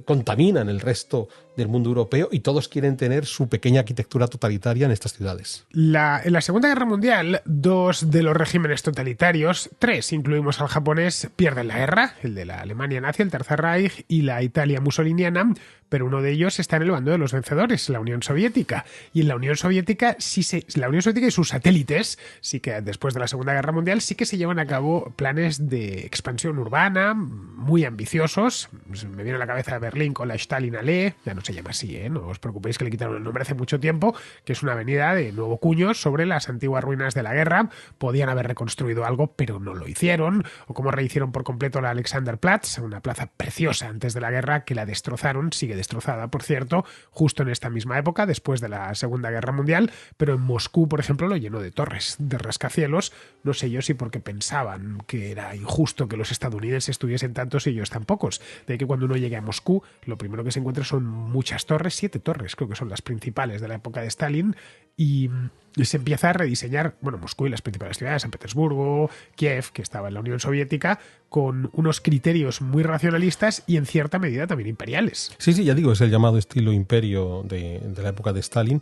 contaminan el resto del mundo europeo y todos quieren tener su pequeña arquitectura totalitaria en estas ciudades. En la Segunda Guerra Mundial, 2 de los regímenes totalitarios, 3, incluimos al japonés, pierden la guerra, el de la Alemania nazi, el Tercer Reich, y la Italia mussoliniana, pero uno de ellos está en el bando de los vencedores, la Unión Soviética. Y en la Unión Soviética, la Unión Soviética y sus satélites, sí que después de la Segunda Guerra Mundial, sí que se llevan a cabo planes de expansión urbana muy ambiciosos. Me viene a la cabeza Berlín con la Stalinallee, ya no se llama así, no os preocupéis que le quitaron el nombre hace mucho tiempo, que es una avenida de nuevo cuño sobre las antiguas ruinas de la guerra. Podían haber reconstruido algo, pero no lo hicieron, o como rehicieron por completo la Alexanderplatz, una plaza preciosa antes de la guerra, que la destrozaron, sigue destrozada, por cierto, justo en esta misma época, después de la Segunda Guerra Mundial, pero en Moscú, por ejemplo, lo llenó de torres, de rascacielos, no sé yo si porque pensaban que era injusto que los estadounidenses tuviesen tantos y ellos tan pocos, de que cuando uno llegue a Moscú, lo primero que se encuentra son muchas torres, 7 torres, creo que son las principales de la época de Stalin, y y se empieza a rediseñar, Moscú y las principales ciudades, San Petersburgo, Kiev, que estaba en la Unión Soviética, con unos criterios muy racionalistas y en cierta medida también imperiales. Sí, ya digo, es el llamado estilo imperio de la época de Stalin,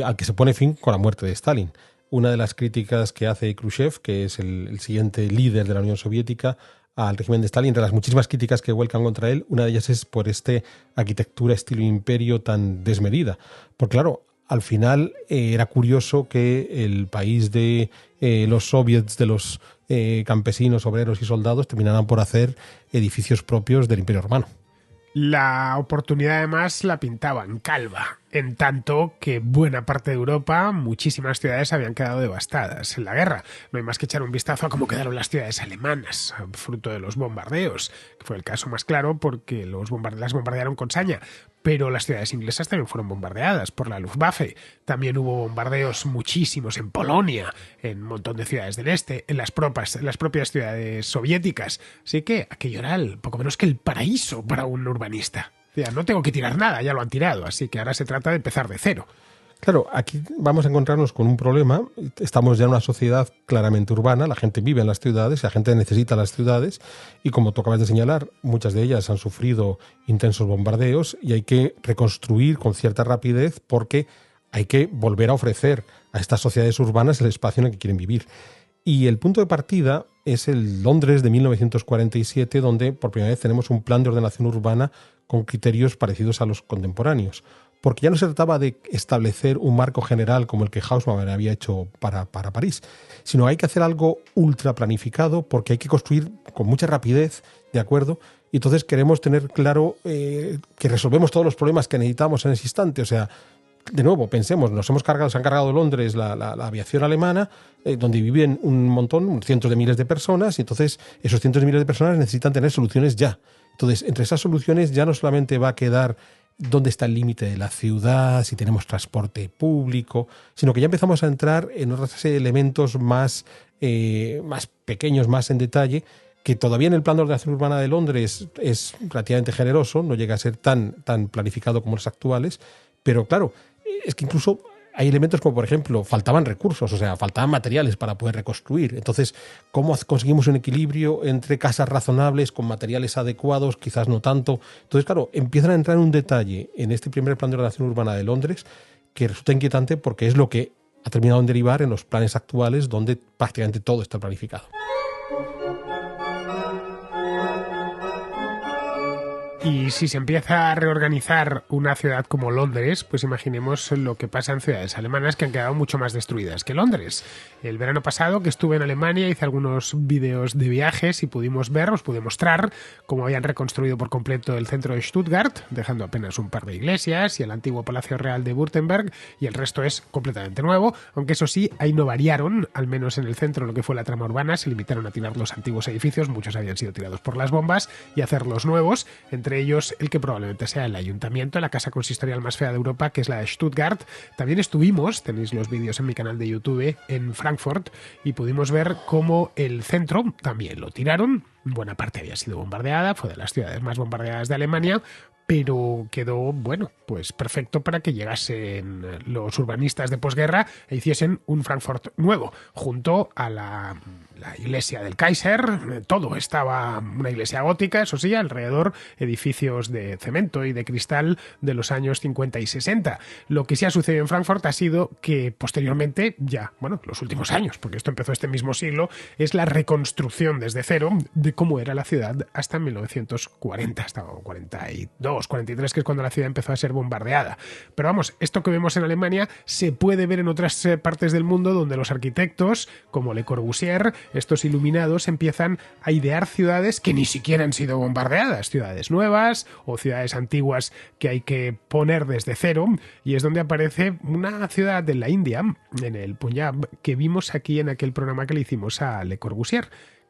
al que se pone fin con la muerte de Stalin. Una de las críticas que hace Khrushchev, que es el siguiente líder de la Unión Soviética, al régimen de Stalin, entre las muchísimas críticas que vuelcan contra él, una de ellas es por arquitectura estilo imperio tan desmedida. Porque claro, al final era curioso que el país de los soviets, de los campesinos, obreros y soldados, terminaran por hacer edificios propios del Imperio Romano. La oportunidad además la pintaban calva, en tanto que buena parte de Europa, muchísimas ciudades habían quedado devastadas en la guerra. No hay más que echar un vistazo a cómo quedaron las ciudades alemanas, fruto de los bombardeos, que fue el caso más claro porque las bombardearon con saña. Pero las ciudades inglesas también fueron bombardeadas por la Luftwaffe. También hubo bombardeos muchísimos en Polonia, en un montón de ciudades del este, en las propias ciudades soviéticas. Así que aquello era poco menos que el paraíso para un urbanista. O sea, no tengo que tirar nada, ya lo han tirado, así que ahora se trata de empezar de cero. Claro, aquí vamos a encontrarnos con un problema. Estamos ya en una sociedad claramente urbana, la gente vive en las ciudades, la gente necesita las ciudades y, como tú acabas de señalar, muchas de ellas han sufrido intensos bombardeos y hay que reconstruir con cierta rapidez porque hay que volver a ofrecer a estas sociedades urbanas el espacio en el que quieren vivir. Y el punto de partida es el Londres de 1947, donde por primera vez tenemos un plan de ordenación urbana con criterios parecidos a los contemporáneos. Porque ya no se trataba de establecer un marco general como el que Haussmann había hecho para París, sino hay que hacer algo ultra planificado porque hay que construir con mucha rapidez, ¿de acuerdo? Y entonces queremos tener claro que resolvemos todos los problemas que necesitamos en ese instante. O sea, de nuevo, pensemos, se han cargado Londres la aviación alemana, donde viven un montón, cientos de miles de personas, y entonces esos cientos de miles de personas necesitan tener soluciones ya. Entonces, entre esas soluciones ya no solamente va a quedar dónde está el límite de la ciudad, si tenemos transporte público, sino que ya empezamos a entrar en otros elementos más pequeños, más en detalle, que todavía en el plan de ordenación urbana de Londres es relativamente generoso, no llega a ser tan planificado como los actuales, pero claro, es que incluso hay elementos como, por ejemplo, faltaban recursos, o sea, faltaban materiales para poder reconstruir. Entonces, ¿cómo conseguimos un equilibrio entre casas razonables con materiales adecuados? Quizás no tanto. Entonces, claro, empiezan a entrar en un detalle en este primer plan de ordenación urbana de Londres que resulta inquietante porque es lo que ha terminado en derivar en los planes actuales donde prácticamente todo está planificado. Y si se empieza a reorganizar una ciudad como Londres, pues imaginemos lo que pasa en ciudades alemanas que han quedado mucho más destruidas que Londres. El verano pasado que estuve en Alemania hice algunos vídeos de viajes y os pude mostrar cómo habían reconstruido por completo el centro de Stuttgart, dejando apenas un par de iglesias y el antiguo Palacio Real de Württemberg, y el resto es completamente nuevo, aunque eso sí, ahí no variaron, al menos en el centro lo que fue la trama urbana, se limitaron a tirar los antiguos edificios, muchos habían sido tirados por las bombas, y hacerlos nuevos, entre ellos el que probablemente sea el ayuntamiento, la casa consistorial más fea de Europa, que es la de Stuttgart. También estuvimos, tenéis los vídeos en mi canal de YouTube, en Frankfurt, y pudimos ver cómo el centro también lo tiraron. Buena parte había sido bombardeada, fue de las ciudades más bombardeadas de Alemania, pero quedó, pues perfecto para que llegasen los urbanistas de posguerra e hiciesen un Frankfurt nuevo, junto a la iglesia del Kaiser. Todo estaba, una iglesia gótica, eso sí, alrededor edificios de cemento y de cristal de los años 50 y 60. Lo que sí ha sucedido en Frankfurt ha sido que posteriormente, los últimos años, porque esto empezó este mismo siglo, es la reconstrucción desde cero de cómo era la ciudad hasta 1940, hasta 42, 43, que es cuando la ciudad empezó a ser bombardeada. Pero vamos, esto que vemos en Alemania se puede ver en otras partes del mundo donde los arquitectos, como Le Corbusier, estos iluminados, empiezan a idear ciudades que ni siquiera han sido bombardeadas, ciudades nuevas o ciudades antiguas que hay que poner desde cero, y es donde aparece una ciudad de la India, en el Punjab, que vimos aquí en aquel programa que le hicimos a Le Corbusier,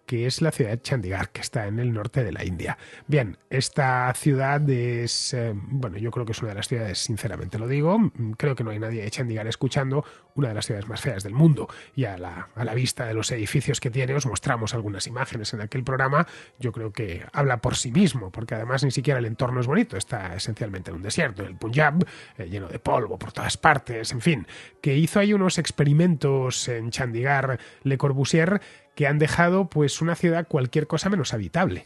que es la ciudad de Chandigarh, que está en el norte de la India. Bien, esta ciudad es, bueno, yo creo que es una de las ciudades, sinceramente lo digo, creo que no hay nadie de Chandigarh escuchando, una de las ciudades más feas del mundo, y a la vista de los edificios que tiene, os mostramos algunas imágenes en aquel programa, yo creo que habla por sí mismo, porque además ni siquiera el entorno es bonito, está esencialmente en un desierto, el Punjab, lleno de polvo por todas partes, en fin, que hizo ahí unos experimentos en Chandigarh Le Corbusier que han dejado pues una ciudad cualquier cosa menos habitable.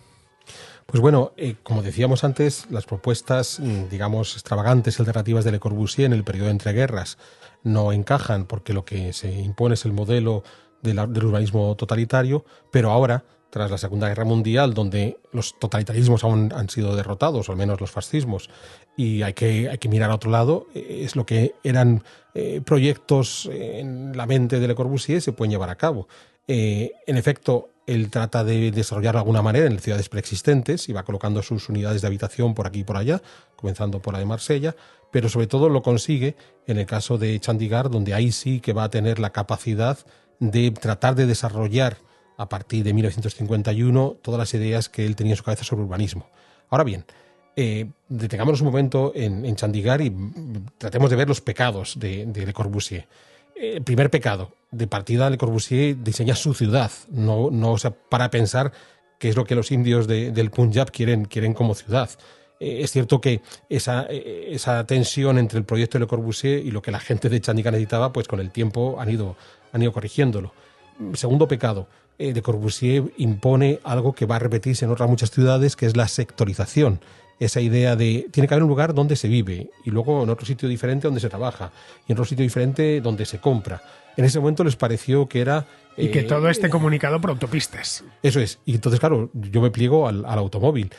Pues bueno, como decíamos antes, las propuestas, digamos, extravagantes alternativas de Le Corbusier en el periodo de entreguerras no encajan porque lo que se impone es el modelo del urbanismo totalitario, pero ahora, tras la Segunda Guerra Mundial, donde los totalitarismos aún han sido derrotados, o al menos los fascismos, y hay que mirar a otro lado, es lo que eran proyectos en la mente de Le Corbusier se pueden llevar a cabo. En efecto, él trata de desarrollar de alguna manera en ciudades preexistentes y va colocando sus unidades de habitación por aquí y por allá, comenzando por la de Marsella, pero sobre todo lo consigue en el caso de Chandigarh, donde ahí sí que va a tener la capacidad de tratar de desarrollar a partir de 1951 todas las ideas que él tenía en su cabeza sobre urbanismo. Ahora bien, detengámonos un momento en Chandigarh y tratemos de ver los pecados de Le Corbusier. El primer pecado, de partida Le Corbusier diseña su ciudad, no se para pensar qué es lo que los indios del Punjab quieren como ciudad. Es cierto que esa tensión entre el proyecto de Le Corbusier y lo que la gente de Chandigarh necesitaba, pues con el tiempo han ido corrigiéndolo. Segundo pecado, Le Corbusier impone algo que va a repetirse en otras muchas ciudades, que es la sectorización. Esa idea de tiene que haber un lugar donde se vive y luego en otro sitio diferente donde se trabaja y en otro sitio diferente donde se compra. En ese momento les pareció que era... Y que todo esté comunicado por autopistas. Eso es. Y entonces, claro, yo me pliego al automóvil.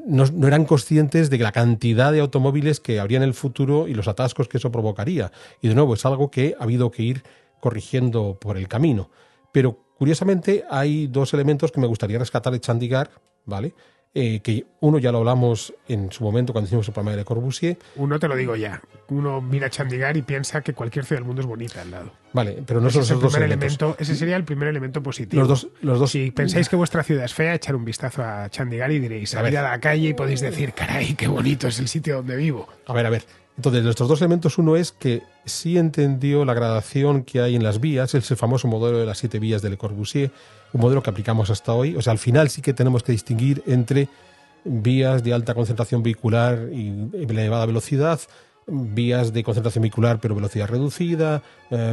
No eran conscientes de la cantidad de automóviles que habría en el futuro y los atascos que eso provocaría. Y de nuevo, es algo que ha habido que ir corrigiendo por el camino. Pero, curiosamente, hay dos elementos que me gustaría rescatar de Chandigarh, ¿vale? Que uno ya lo hablamos en su momento cuando hicimos el programa de Le Corbusier. Uno te lo digo ya. Uno mira Chandigarh y piensa que cualquier ciudad del mundo es bonita al lado. Vale, pero no son esos dos elementos. Ese sería el primer elemento positivo. Los dos. Si pensáis que vuestra ciudad es fea, echar un vistazo a Chandigarh y diréis, salid a la calle y podéis decir, caray, qué bonito es el sitio donde vivo. A ver. Entonces, de estos dos elementos, uno es que sí entendió la gradación que hay en las vías, ese famoso modelo de las 7 vías de Le Corbusier, un modelo que aplicamos hasta hoy. O sea, al final sí que tenemos que distinguir entre vías de alta concentración vehicular y elevada velocidad, vías de concentración vehicular pero velocidad reducida,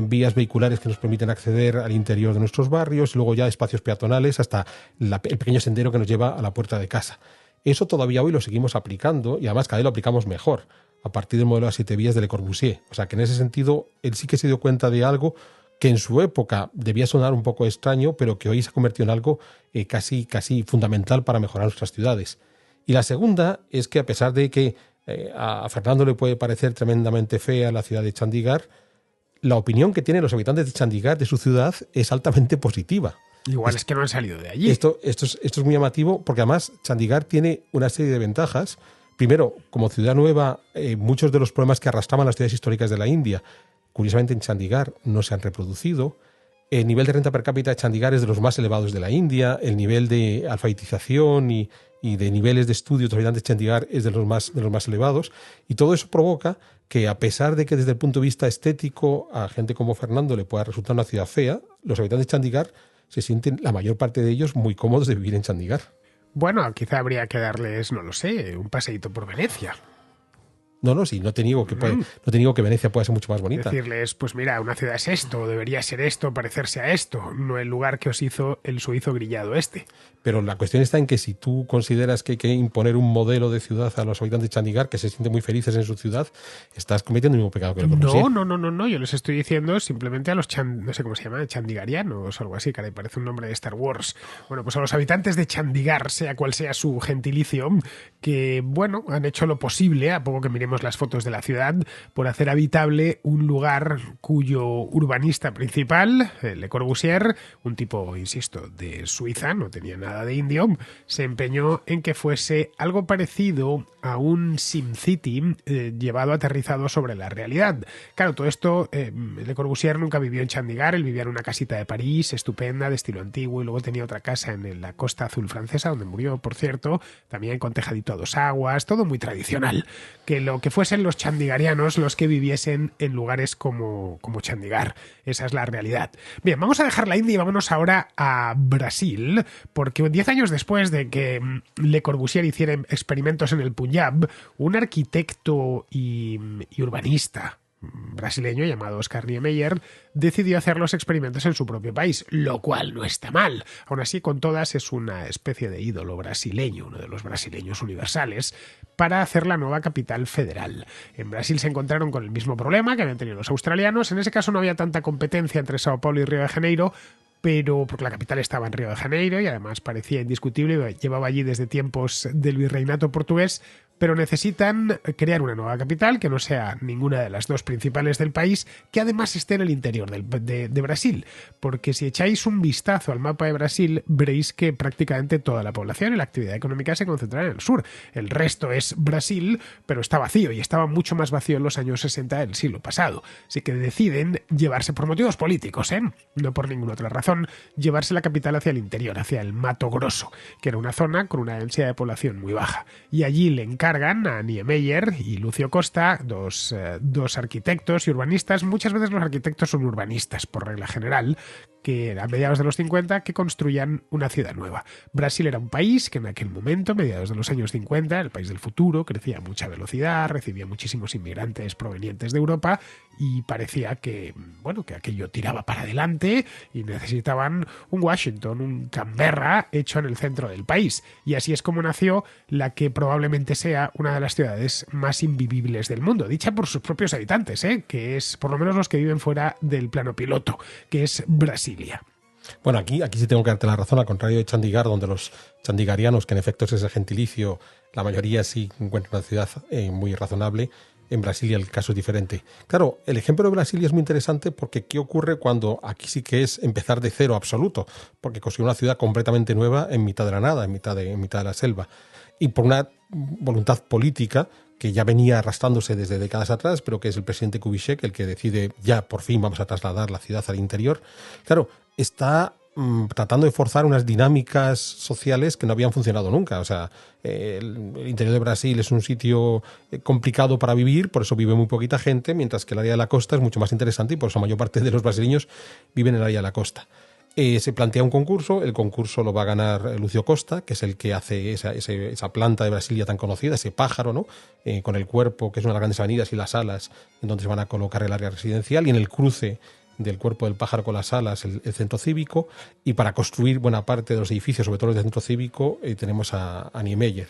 vías vehiculares que nos permiten acceder al interior de nuestros barrios, y luego ya espacios peatonales hasta el pequeño sendero que nos lleva a la puerta de casa. Eso todavía hoy lo seguimos aplicando y además cada vez lo aplicamos mejor a partir del modelo de las 7 vías de Le Corbusier. O sea que en ese sentido él sí que se dio cuenta de algo que en su época debía sonar un poco extraño, pero que hoy se ha convertido en algo casi fundamental para mejorar nuestras ciudades. Y la segunda es que a pesar de que a Fernando le puede parecer tremendamente fea la ciudad de Chandigarh, la opinión que tienen los habitantes de Chandigarh, de su ciudad, es altamente positiva. Igual es que no han salido de allí. Esto es muy llamativo porque además Chandigarh tiene una serie de ventajas. Primero, como ciudad nueva, muchos de los problemas que arrastraban las ciudades históricas de la India, curiosamente en Chandigarh no se han reproducido. El nivel de renta per cápita de Chandigarh es de los más elevados de la India. El nivel de alfabetización y de niveles de estudio de los habitantes de Chandigarh es de los más elevados. Y todo eso provoca que, a pesar de que desde el punto de vista estético a gente como Fernando le pueda resultar una ciudad fea, los habitantes de Chandigarh se sienten, la mayor parte de ellos, muy cómodos de vivir en Chandigarh. Bueno, quizá habría que darles, no lo sé, un paseíto por Venecia. Sí, no te niego que Venecia pueda ser mucho más bonita. Decirles, pues mira, una ciudad es esto, debería ser esto, parecerse a esto, no el lugar que os hizo el suizo grillado este. Pero la cuestión está en que si tú consideras que hay que imponer un modelo de ciudad a los habitantes de Chandigarh que se sienten muy felices en su ciudad, estás cometiendo el mismo pecado que Le Corbusier. No, yo les estoy diciendo simplemente a los no sé cómo se llama, chandigarianos o algo así, caray, parece un nombre de Star Wars. Bueno, pues a los habitantes de Chandigarh, sea cual sea su gentilicio, que bueno, han hecho lo posible, a poco que miremos miremos las fotos de la ciudad, por hacer habitable un lugar cuyo urbanista principal, Le Corbusier, un tipo, insisto, de Suiza, no tenía nada de indio, se empeñó en que fuese algo parecido a un SimCity llevado aterrizado sobre la realidad. Claro, todo esto, Le Corbusier nunca vivió en Chandigarh, él vivía en una casita de París, estupenda, de estilo antiguo, y luego tenía otra casa en la Costa Azul francesa, donde murió, por cierto, también con tejadito a dos aguas, todo muy tradicional. Que lo que fuesen los chandigarianos los que viviesen en lugares como Chandigarh. Esa es la realidad. Bien, vamos a dejar la India y vámonos ahora a Brasil, porque 10 años después de que Le Corbusier hiciera experimentos en el Punjab, un arquitecto y urbanista brasileño llamado Oscar Niemeyer decidió hacer los experimentos en su propio país, lo cual no está mal. Aún así, con todas, es una especie de ídolo brasileño, uno de los brasileños universales, para hacer la nueva capital federal. En Brasil se encontraron con el mismo problema que habían tenido los australianos. En ese caso no había tanta competencia entre Sao Paulo y Río de Janeiro, pero porque la capital estaba en Río de Janeiro y además parecía indiscutible, llevaba allí desde tiempos del virreinato portugués, pero necesitan crear una nueva capital que no sea ninguna de las dos principales del país, que además esté en el interior de Brasil, porque si echáis un vistazo al mapa de Brasil veréis que prácticamente toda la población y la actividad económica se concentra en el sur. El resto es Brasil, pero está vacío y estaba mucho más vacío en los años 60 del siglo pasado. Así que deciden llevarse, por motivos políticos, no por ninguna otra razón, llevarse la capital hacia el interior, hacia el Mato Grosso, que era una zona con una densidad de población muy baja. Y allí le encargan a Niemeyer y Lucio Costa, dos arquitectos y urbanistas. Muchas veces los arquitectos son urbanistas, por regla general, que a mediados de los 50 que construyan una ciudad nueva. Brasil era un país que en aquel momento, mediados de los años 50, el país del futuro, crecía a mucha velocidad, recibía muchísimos inmigrantes provenientes de Europa y parecía que, bueno, que aquello tiraba para adelante y necesitaban un Washington, un Canberra hecho en el centro del país. Y así es como nació la que probablemente sea una de las ciudades más invivibles del mundo, dicha por sus propios habitantes, que es por lo menos los que viven fuera del plano piloto, que es Brasil. Bueno, aquí sí tengo que darte la razón, al contrario de Chandigarh, donde los chandigarianos, que en efecto es ese gentilicio, la mayoría sí encuentran una ciudad muy razonable. En Brasilia el caso es diferente. Claro, el ejemplo de Brasilia es muy interesante porque ¿qué ocurre cuando aquí sí que es empezar de cero absoluto? Porque construyó una ciudad completamente nueva en mitad de la nada, en mitad de la selva. Y por una voluntad política que ya venía arrastrándose desde décadas atrás, pero que es el presidente Kubitschek el que decide ya por fin vamos a trasladar la ciudad al interior. Claro, está tratando de forzar unas dinámicas sociales que no habían funcionado nunca. O sea, el interior de Brasil es un sitio complicado para vivir, por eso vive muy poquita gente, mientras que el área de la costa es mucho más interesante y por eso la mayor parte de los brasileños viven en el área de la costa. Se plantea un concurso, el concurso lo va a ganar Lucio Costa, que es el que hace esa planta de Brasilia tan conocida, ese pájaro, ¿no? Con el cuerpo, que es una de las grandes avenidas, y las alas, en donde se van a colocar el área residencial, y en el cruce del cuerpo del pájaro con las alas, el centro cívico, y para construir buena parte de los edificios, sobre todo el del centro cívico, tenemos a Niemeyer.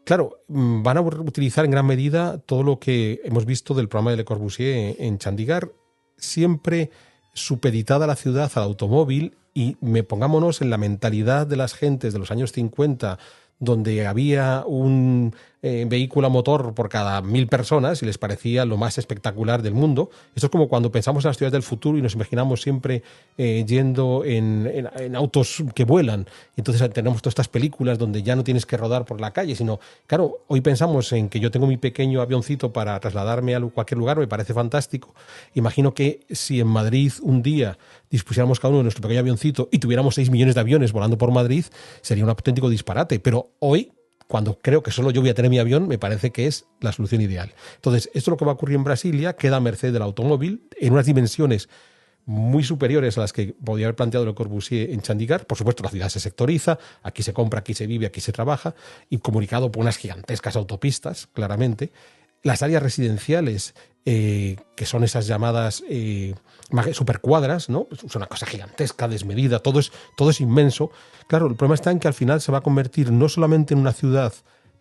Claro, van a utilizar en gran medida todo lo que hemos visto del programa de Le Corbusier en Chandigarh, siempre supeditada a la ciudad, al automóvil, y pongámonos en la mentalidad de las gentes de los años 50, donde había un vehículo a motor por cada 1000 personas y les parecía lo más espectacular del mundo. Esto es como cuando pensamos en las ciudades del futuro y nos imaginamos siempre yendo en autos que vuelan. Entonces tenemos todas estas películas donde ya no tienes que rodar por la calle, sino, claro, hoy pensamos en que yo tengo mi pequeño avioncito para trasladarme a cualquier lugar, me parece fantástico. Imagino que si en Madrid un día dispusiéramos cada uno de nuestro pequeño avioncito y tuviéramos 6 millones de aviones volando por Madrid, sería un auténtico disparate. Pero hoy, cuando creo que solo yo voy a tener mi avión, me parece que es la solución ideal. Entonces, esto es lo que va a ocurrir en Brasilia, queda a merced del automóvil en unas dimensiones muy superiores a las que podía haber planteado Le Corbusier en Chandigarh. Por supuesto, la ciudad se sectoriza, aquí se compra, aquí se vive, aquí se trabaja, y comunicado por unas gigantescas autopistas, claramente. Las áreas residenciales, que son esas llamadas supercuadras, ¿no? Es una cosa gigantesca, desmedida, todo es inmenso. Claro, el problema está en que al final se va a convertir no solamente en una ciudad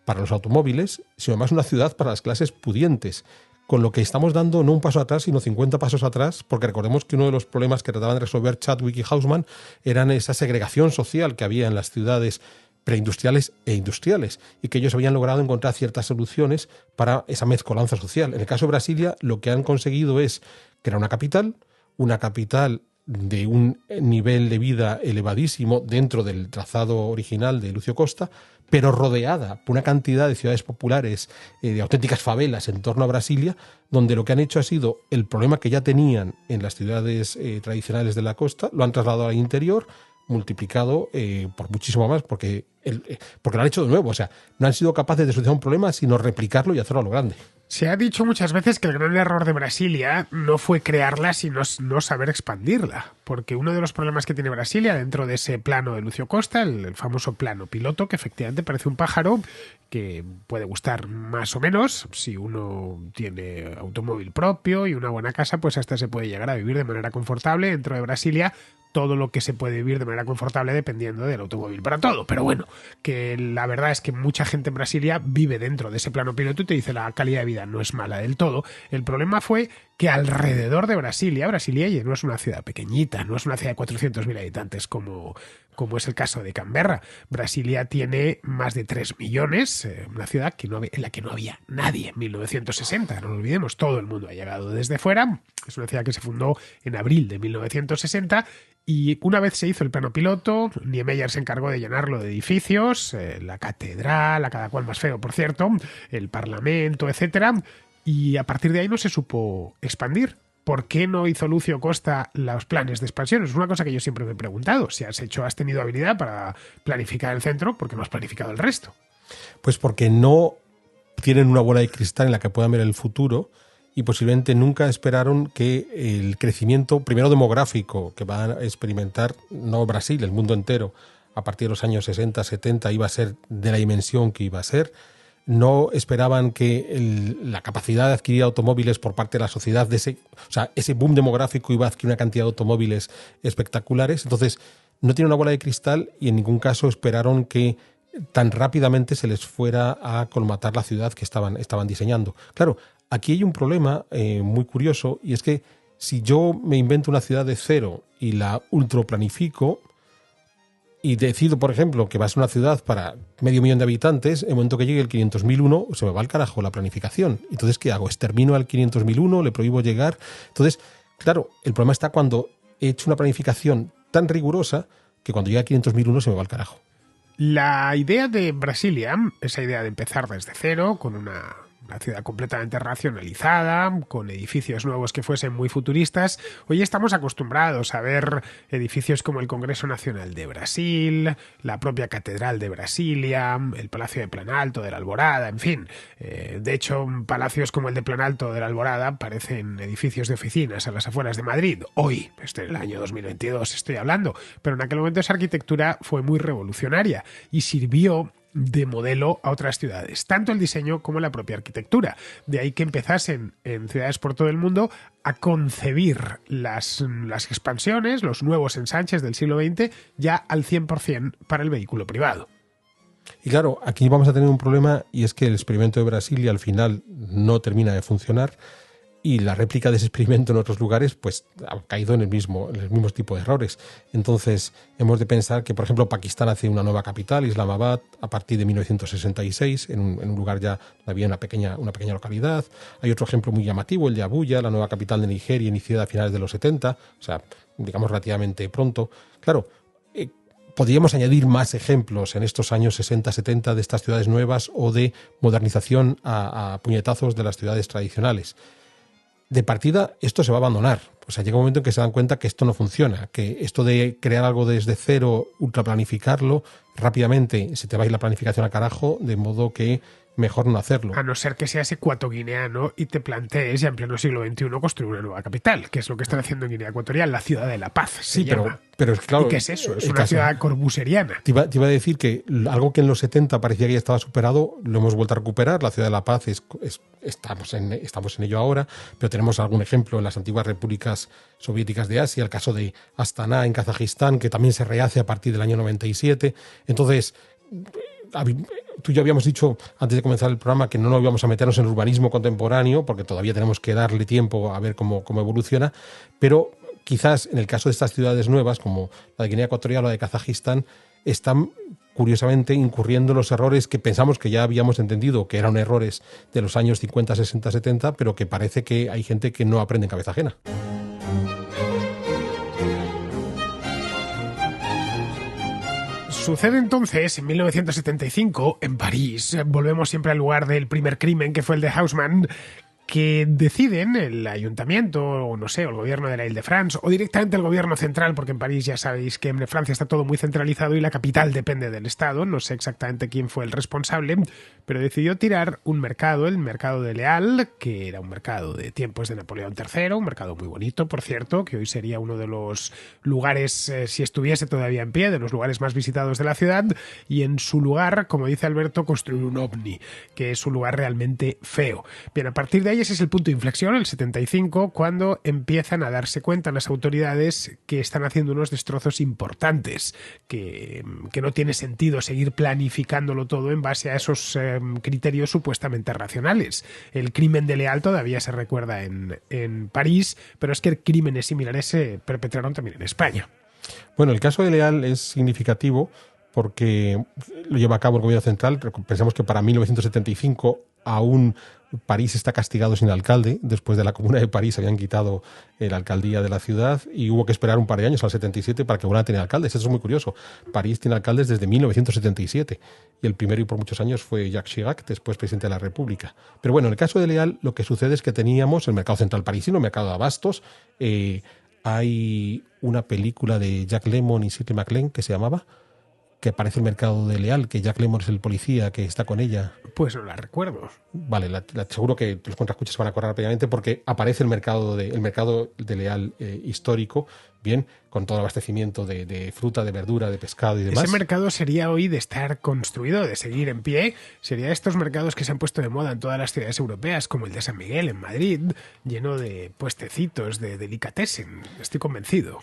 para los automóviles, sino además una ciudad para las clases pudientes, con lo que estamos dando no un paso atrás, sino 50 pasos atrás, porque recordemos que uno de los problemas que trataban de resolver Chadwick y Hausman eran esa segregación social que había en las ciudades preindustriales e industriales, y que ellos habían logrado encontrar ciertas soluciones para esa mezcolanza social. En el caso de Brasilia, lo que han conseguido es crear una capital de un nivel de vida elevadísimo dentro del trazado original de Lúcio Costa, pero rodeada por una cantidad de ciudades populares, de auténticas favelas en torno a Brasilia, donde lo que han hecho ha sido el problema que ya tenían en las ciudades tradicionales de la costa, lo han trasladado al interior, multiplicado por muchísimo más, porque lo han hecho de nuevo. O sea, no han sido capaces de solucionar un problema, sino replicarlo y hacerlo a lo grande. Se ha dicho muchas veces que el gran error de Brasilia no fue crearla, sino no saber expandirla. Porque uno de los problemas que tiene Brasilia dentro de ese plano de Lúcio Costa, el famoso plano piloto, que efectivamente parece un pájaro que puede gustar más o menos. Si uno tiene automóvil propio y una buena casa, pues hasta se puede llegar a vivir de manera confortable dentro de Brasilia. Todo lo que se puede vivir de manera confortable dependiendo del automóvil para todo. Pero bueno, que la verdad es que mucha gente en Brasilia vive dentro de ese plano piloto y te dice la calidad de vida no es mala del todo. El problema fue que alrededor de Brasilia no es una ciudad pequeñita, no es una ciudad de 400.000 habitantes como es el caso de Canberra. Brasilia tiene más de 3 millones, una ciudad en la que no había nadie en 1960. No lo olvidemos, todo el mundo ha llegado desde fuera. Es una ciudad que se fundó en abril de 1960 y una vez se hizo el plano piloto, Niemeyer se encargó de llenarlo de edificios, la catedral, a cada cual más feo, por cierto, el parlamento, etcétera, y a partir de ahí no se supo expandir. ¿Por qué no hizo Lúcio Costa los planes de expansión? Es una cosa que yo siempre me he preguntado. Si has tenido habilidad para planificar el centro, ¿por qué no has planificado el resto? Pues porque no tienen una bola de cristal en la que puedan ver el futuro y posiblemente nunca esperaron que el crecimiento, primero demográfico, que van a experimentar no Brasil, el mundo entero, a partir de los años 60, 70, iba a ser de la dimensión que iba a ser. No esperaban que la capacidad de adquirir automóviles por parte de la sociedad, ese boom demográfico iba a adquirir una cantidad de automóviles espectaculares. Entonces, no tienen una bola de cristal y en ningún caso esperaron que tan rápidamente se les fuera a colmatar la ciudad que estaban diseñando. Claro, aquí hay un problema muy curioso, y es que si yo me invento una ciudad de cero y la ultraplanifico, y decido, por ejemplo, que va a ser una ciudad para 500.000 de habitantes, en el momento que llegue el 500.001 se me va al carajo la planificación. Entonces, ¿qué hago? ¿Extermino al 500.001? ¿Le prohíbo llegar? Entonces, claro, el problema está cuando he hecho una planificación tan rigurosa que cuando llega al 500.001 se me va al carajo. La idea de Brasilia, esa idea de empezar desde cero, con una ciudad completamente racionalizada, con edificios nuevos que fuesen muy futuristas. Hoy estamos acostumbrados a ver edificios como el Congreso Nacional de Brasil, la propia Catedral de Brasilia, el Palacio de Planalto de la Alborada, en fin. De hecho, palacios como el de Planalto de la Alborada parecen edificios de oficinas a las afueras de Madrid. Hoy, en el año 2022 estoy hablando, pero en aquel momento esa arquitectura fue muy revolucionaria y sirvió de modelo a otras ciudades, tanto el diseño como la propia arquitectura. De ahí que empezasen en ciudades por todo el mundo a concebir las expansiones, los nuevos ensanches del siglo XX ya al 100% para el vehículo privado. Y claro, aquí vamos a tener un problema, y es que el experimento de Brasilia al final no termina de funcionar, y la réplica de ese experimento en otros lugares pues ha caído en el mismo tipo de errores. Entonces hemos de pensar que, por ejemplo, Pakistán hace una nueva capital, Islamabad, a partir de 1966, en un lugar ya había una pequeña localidad. Hay otro ejemplo muy llamativo, el de Abuya, la nueva capital de Nigeria, iniciada a finales de los 70, o sea, digamos relativamente pronto. Claro, podríamos añadir más ejemplos en estos años 60-70 de estas ciudades nuevas o de modernización a puñetazos de las ciudades tradicionales. De partida, esto se va a abandonar. O sea, llega un momento en que se dan cuenta que esto no funciona, que esto de crear algo desde cero, ultraplanificarlo, rápidamente se te va a ir la planificación al carajo, de modo que mejor no hacerlo. A no ser que seas ecuatoguineano y te plantees ya en pleno siglo XXI construir una nueva capital, que es lo que están haciendo en Guinea Ecuatorial, la ciudad de la paz. Sí, pero es claro. ¿Y qué es eso? Es una ciudad corbuseriana. Te iba a decir que algo que en los 70 parecía que ya estaba superado, lo hemos vuelto a recuperar. La ciudad de la paz estamos en ello ahora, pero tenemos algún ejemplo en las antiguas repúblicas soviéticas de Asia, el caso de Astana en Kazajistán, que también se rehace a partir del año 97. Entonces, tú y yo habíamos dicho antes de comenzar el programa que no íbamos a meternos en el urbanismo contemporáneo porque todavía tenemos que darle tiempo a ver cómo evoluciona, pero quizás en el caso de estas ciudades nuevas como la de Guinea Ecuatorial o la de Kazajistán, están curiosamente incurriendo en los errores que pensamos que ya habíamos entendido que eran errores de los años 50, 60, 70, pero que parece que hay gente que no aprende en cabeza ajena. Sucede entonces, en 1975, en París, volvemos siempre al lugar del primer crimen, que fue el de Haussmann, que deciden el ayuntamiento, o no sé, o el gobierno de la Île-de-France, o directamente el gobierno central, porque en París ya sabéis que en Francia está todo muy centralizado y la capital depende del Estado, no sé exactamente quién fue el responsable, pero decidió tirar un mercado, el mercado de Leal, que era un mercado de tiempos de Napoleón III, un mercado muy bonito, por cierto, que hoy sería uno de los lugares, si estuviese todavía en pie, de los lugares más visitados de la ciudad, y en su lugar, como dice Alberto, construir un ovni, que es un lugar realmente feo. Bien, a partir de ahí ese es el punto de inflexión, el 75, cuando empiezan a darse cuenta las autoridades que están haciendo unos destrozos importantes, que no tiene sentido seguir planificándolo todo en base a esos criterios supuestamente racionales. El crimen de Leal todavía se recuerda en París, pero es que crímenes similares se perpetraron también en España. Bueno, el caso de Leal es significativo porque lo lleva a cabo el gobierno central. Pensamos que para 1975 aún París está castigado sin alcalde. Después de la Comuna de París habían quitado la alcaldía de la ciudad y hubo que esperar un par de años, al 77, para que vuelvan a tener alcaldes. Eso es muy curioso. París tiene alcaldes desde 1977 y el primero y por muchos años fue Jacques Chirac, después presidente de la República. Pero bueno, en el caso de Leal lo que sucede es que teníamos el mercado central parisino, el mercado de abastos. Hay una película de Jack Lemmon y Shirley MacLaine que se llamaba, que aparece el mercado de Leal, que Jack Lemmon es el policía que está con ella. Pues no la recuerdo. Vale, seguro que los contraescuchas van a acordar rápidamente porque aparece el mercado de Leal histórico, bien, con todo el abastecimiento de fruta, de verdura, de pescado y demás. Ese mercado sería hoy de estar construido, de seguir en pie, sería de estos mercados que se han puesto de moda en todas las ciudades europeas, como el de San Miguel en Madrid, lleno de puestecitos de delicatessen, estoy convencido.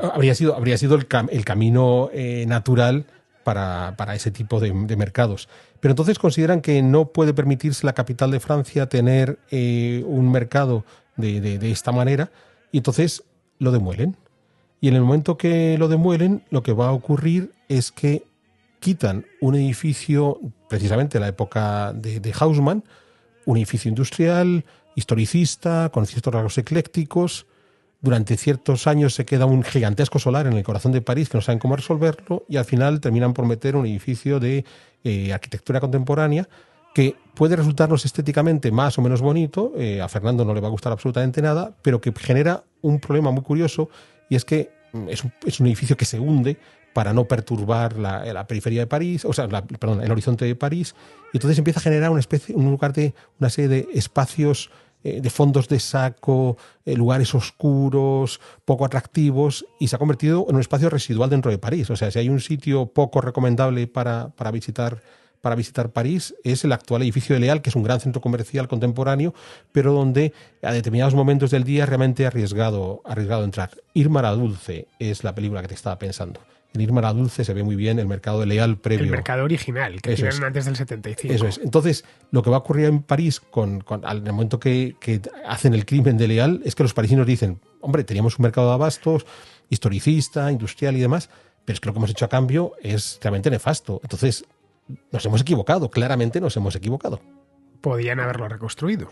Habría sido el camino natural para ese tipo de mercados. Pero entonces consideran que no puede permitirse la capital de Francia tener un mercado de esta manera y entonces lo demuelen. Y en el momento que lo demuelen, lo que va a ocurrir es que quitan un edificio, precisamente de la época de Haussmann, un edificio industrial, historicista, con ciertos rasgos eclécticos. Durante ciertos años se queda un gigantesco solar en el corazón de París que no saben cómo resolverlo y al final terminan por meter un edificio de arquitectura contemporánea que puede resultarnos estéticamente más o menos bonito, a Fernando no le va a gustar absolutamente nada, pero que genera un problema muy curioso y es que es un edificio que se hunde para no perturbar la periferia de París, el horizonte de París, y entonces empieza a generar una serie de espacios de fondos de saco, lugares oscuros, poco atractivos, y se ha convertido en un espacio residual dentro de París. O sea, si hay un sitio poco recomendable para visitar París, es el actual edificio de Leal, que es un gran centro comercial contemporáneo, pero donde a determinados momentos del día es realmente arriesgado entrar. Irma la Dulce es la película que te estaba pensando. En Irma la Dulce se ve muy bien el mercado de Leal previo. El mercado original, que tiraron antes del 75. Eso es. Entonces, lo que va a ocurrir en París al momento que hacen el crimen de Leal es que los parisinos dicen, hombre, teníamos un mercado de abastos, historicista, industrial y demás, pero es que lo que hemos hecho a cambio es realmente nefasto. Entonces, nos hemos equivocado, claramente nos hemos equivocado. Podían haberlo reconstruido.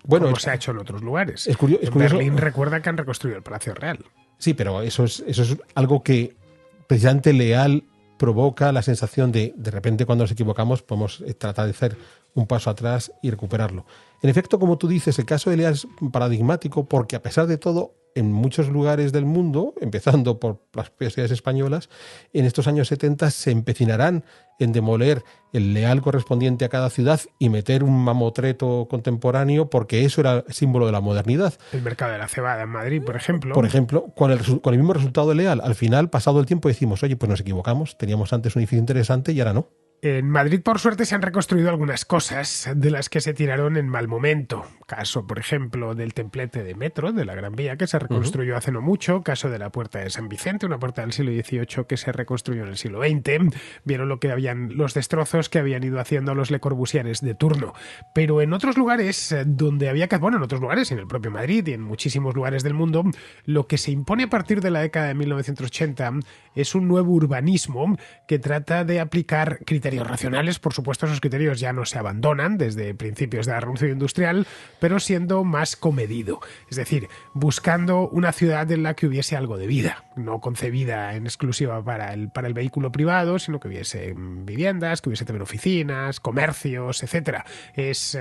Bueno, como se ha hecho en otros lugares. Es curioso. Berlín recuerda que han reconstruido el Palacio Real. Sí, pero eso es algo que precisamente Leal provoca la sensación de repente cuando nos equivocamos podemos tratar de hacer un paso atrás y recuperarlo. En efecto, como tú dices, el caso de Leal es paradigmático porque a pesar de todo, en muchos lugares del mundo, empezando por las ciudades españolas, en estos años 70 se empecinarán en demoler el Leal correspondiente a cada ciudad y meter un mamotreto contemporáneo porque eso era símbolo de la modernidad. El mercado de la cebada en Madrid, por ejemplo. Por ejemplo, con el mismo resultado de Leal. Al final, pasado el tiempo, decimos, oye, pues nos equivocamos, teníamos antes un edificio interesante y ahora no. En Madrid, por suerte, se han reconstruido algunas cosas de las que se tiraron en mal momento. Caso, por ejemplo, del templete de metro de la Gran Vía, que se reconstruyó hace no mucho. Caso de la Puerta de San Vicente, una puerta del siglo XVIII que se reconstruyó en el siglo XX. Vieron los destrozos que habían ido haciendo los Le Corbusiers de turno. Pero en otros lugares donde había que... Bueno, en otros lugares, en el propio Madrid y en muchísimos lugares del mundo, lo que se impone a partir de la década de 1980 es un nuevo urbanismo que trata de aplicar criterios racionales. Por supuesto, esos criterios ya no se abandonan desde principios de la Revolución Industrial, pero siendo más comedido. Es decir, buscando una ciudad en la que hubiese algo de vida, no concebida en exclusiva para el vehículo privado, sino que hubiese viviendas, que hubiese también oficinas, comercios, etcétera. Es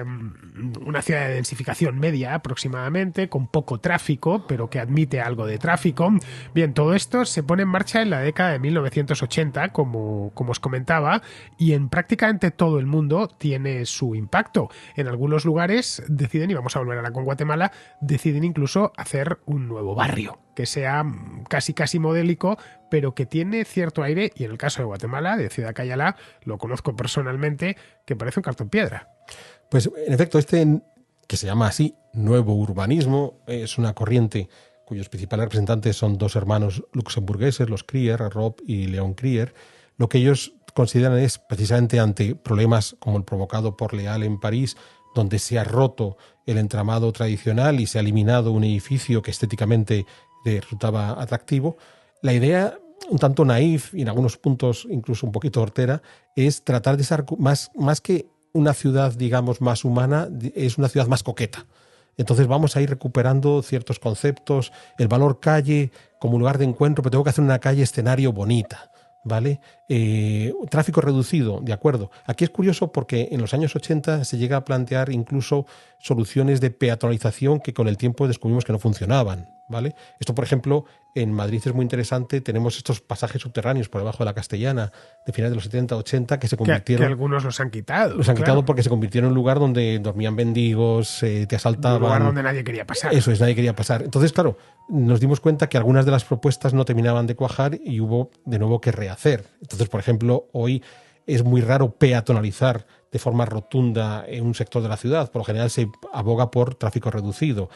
una ciudad de densificación media aproximadamente, con poco tráfico, pero que admite algo de tráfico. Bien, todo esto se pone en marcha en la década de 1980, como os comentaba, y en prácticamente todo el mundo tiene su impacto. En algunos lugares deciden, y vamos a volver ahora con Guatemala, deciden incluso hacer un nuevo barrio que sea casi modélico, pero que tiene cierto aire, y en el caso de Guatemala, de Ciudad Cayalá, lo conozco personalmente, que parece un cartón piedra. Pues en efecto, que se llama así, nuevo urbanismo, es una corriente cuyos principales representantes son dos hermanos luxemburgueses, los Krier, Rob y Leon Krier. Lo que ellos consideran es, precisamente ante problemas como el provocado por Leal en París, donde se ha roto el entramado tradicional y se ha eliminado un edificio que estéticamente resultaba atractivo, la idea, un tanto naif y en algunos puntos incluso un poquito hortera, es tratar de ser más que una ciudad, digamos, más humana, es una ciudad más coqueta. Entonces vamos a ir recuperando ciertos conceptos, el valor calle como lugar de encuentro, pero tengo que hacer una calle escenario bonita, ¿vale? Tráfico reducido, de acuerdo. Aquí es curioso porque en los años 80 se llega a plantear incluso soluciones de peatonalización que con el tiempo descubrimos que no funcionaban, ¿vale? Esto, por ejemplo, en Madrid es muy interesante. Tenemos estos pasajes subterráneos por debajo de la Castellana de finales de los 70-80 que se convirtieron... Que algunos los han quitado. Los han quitado porque se convirtieron en un lugar donde dormían mendigos, te asaltaban... Un lugar donde nadie quería pasar. Eso es, nadie quería pasar. Entonces, claro, nos dimos cuenta que algunas de las propuestas no terminaban de cuajar y hubo de nuevo que rehacer. Entonces, por ejemplo, hoy es muy raro peatonalizar de forma rotunda en un sector de la ciudad. Por lo general se aboga por tráfico reducido,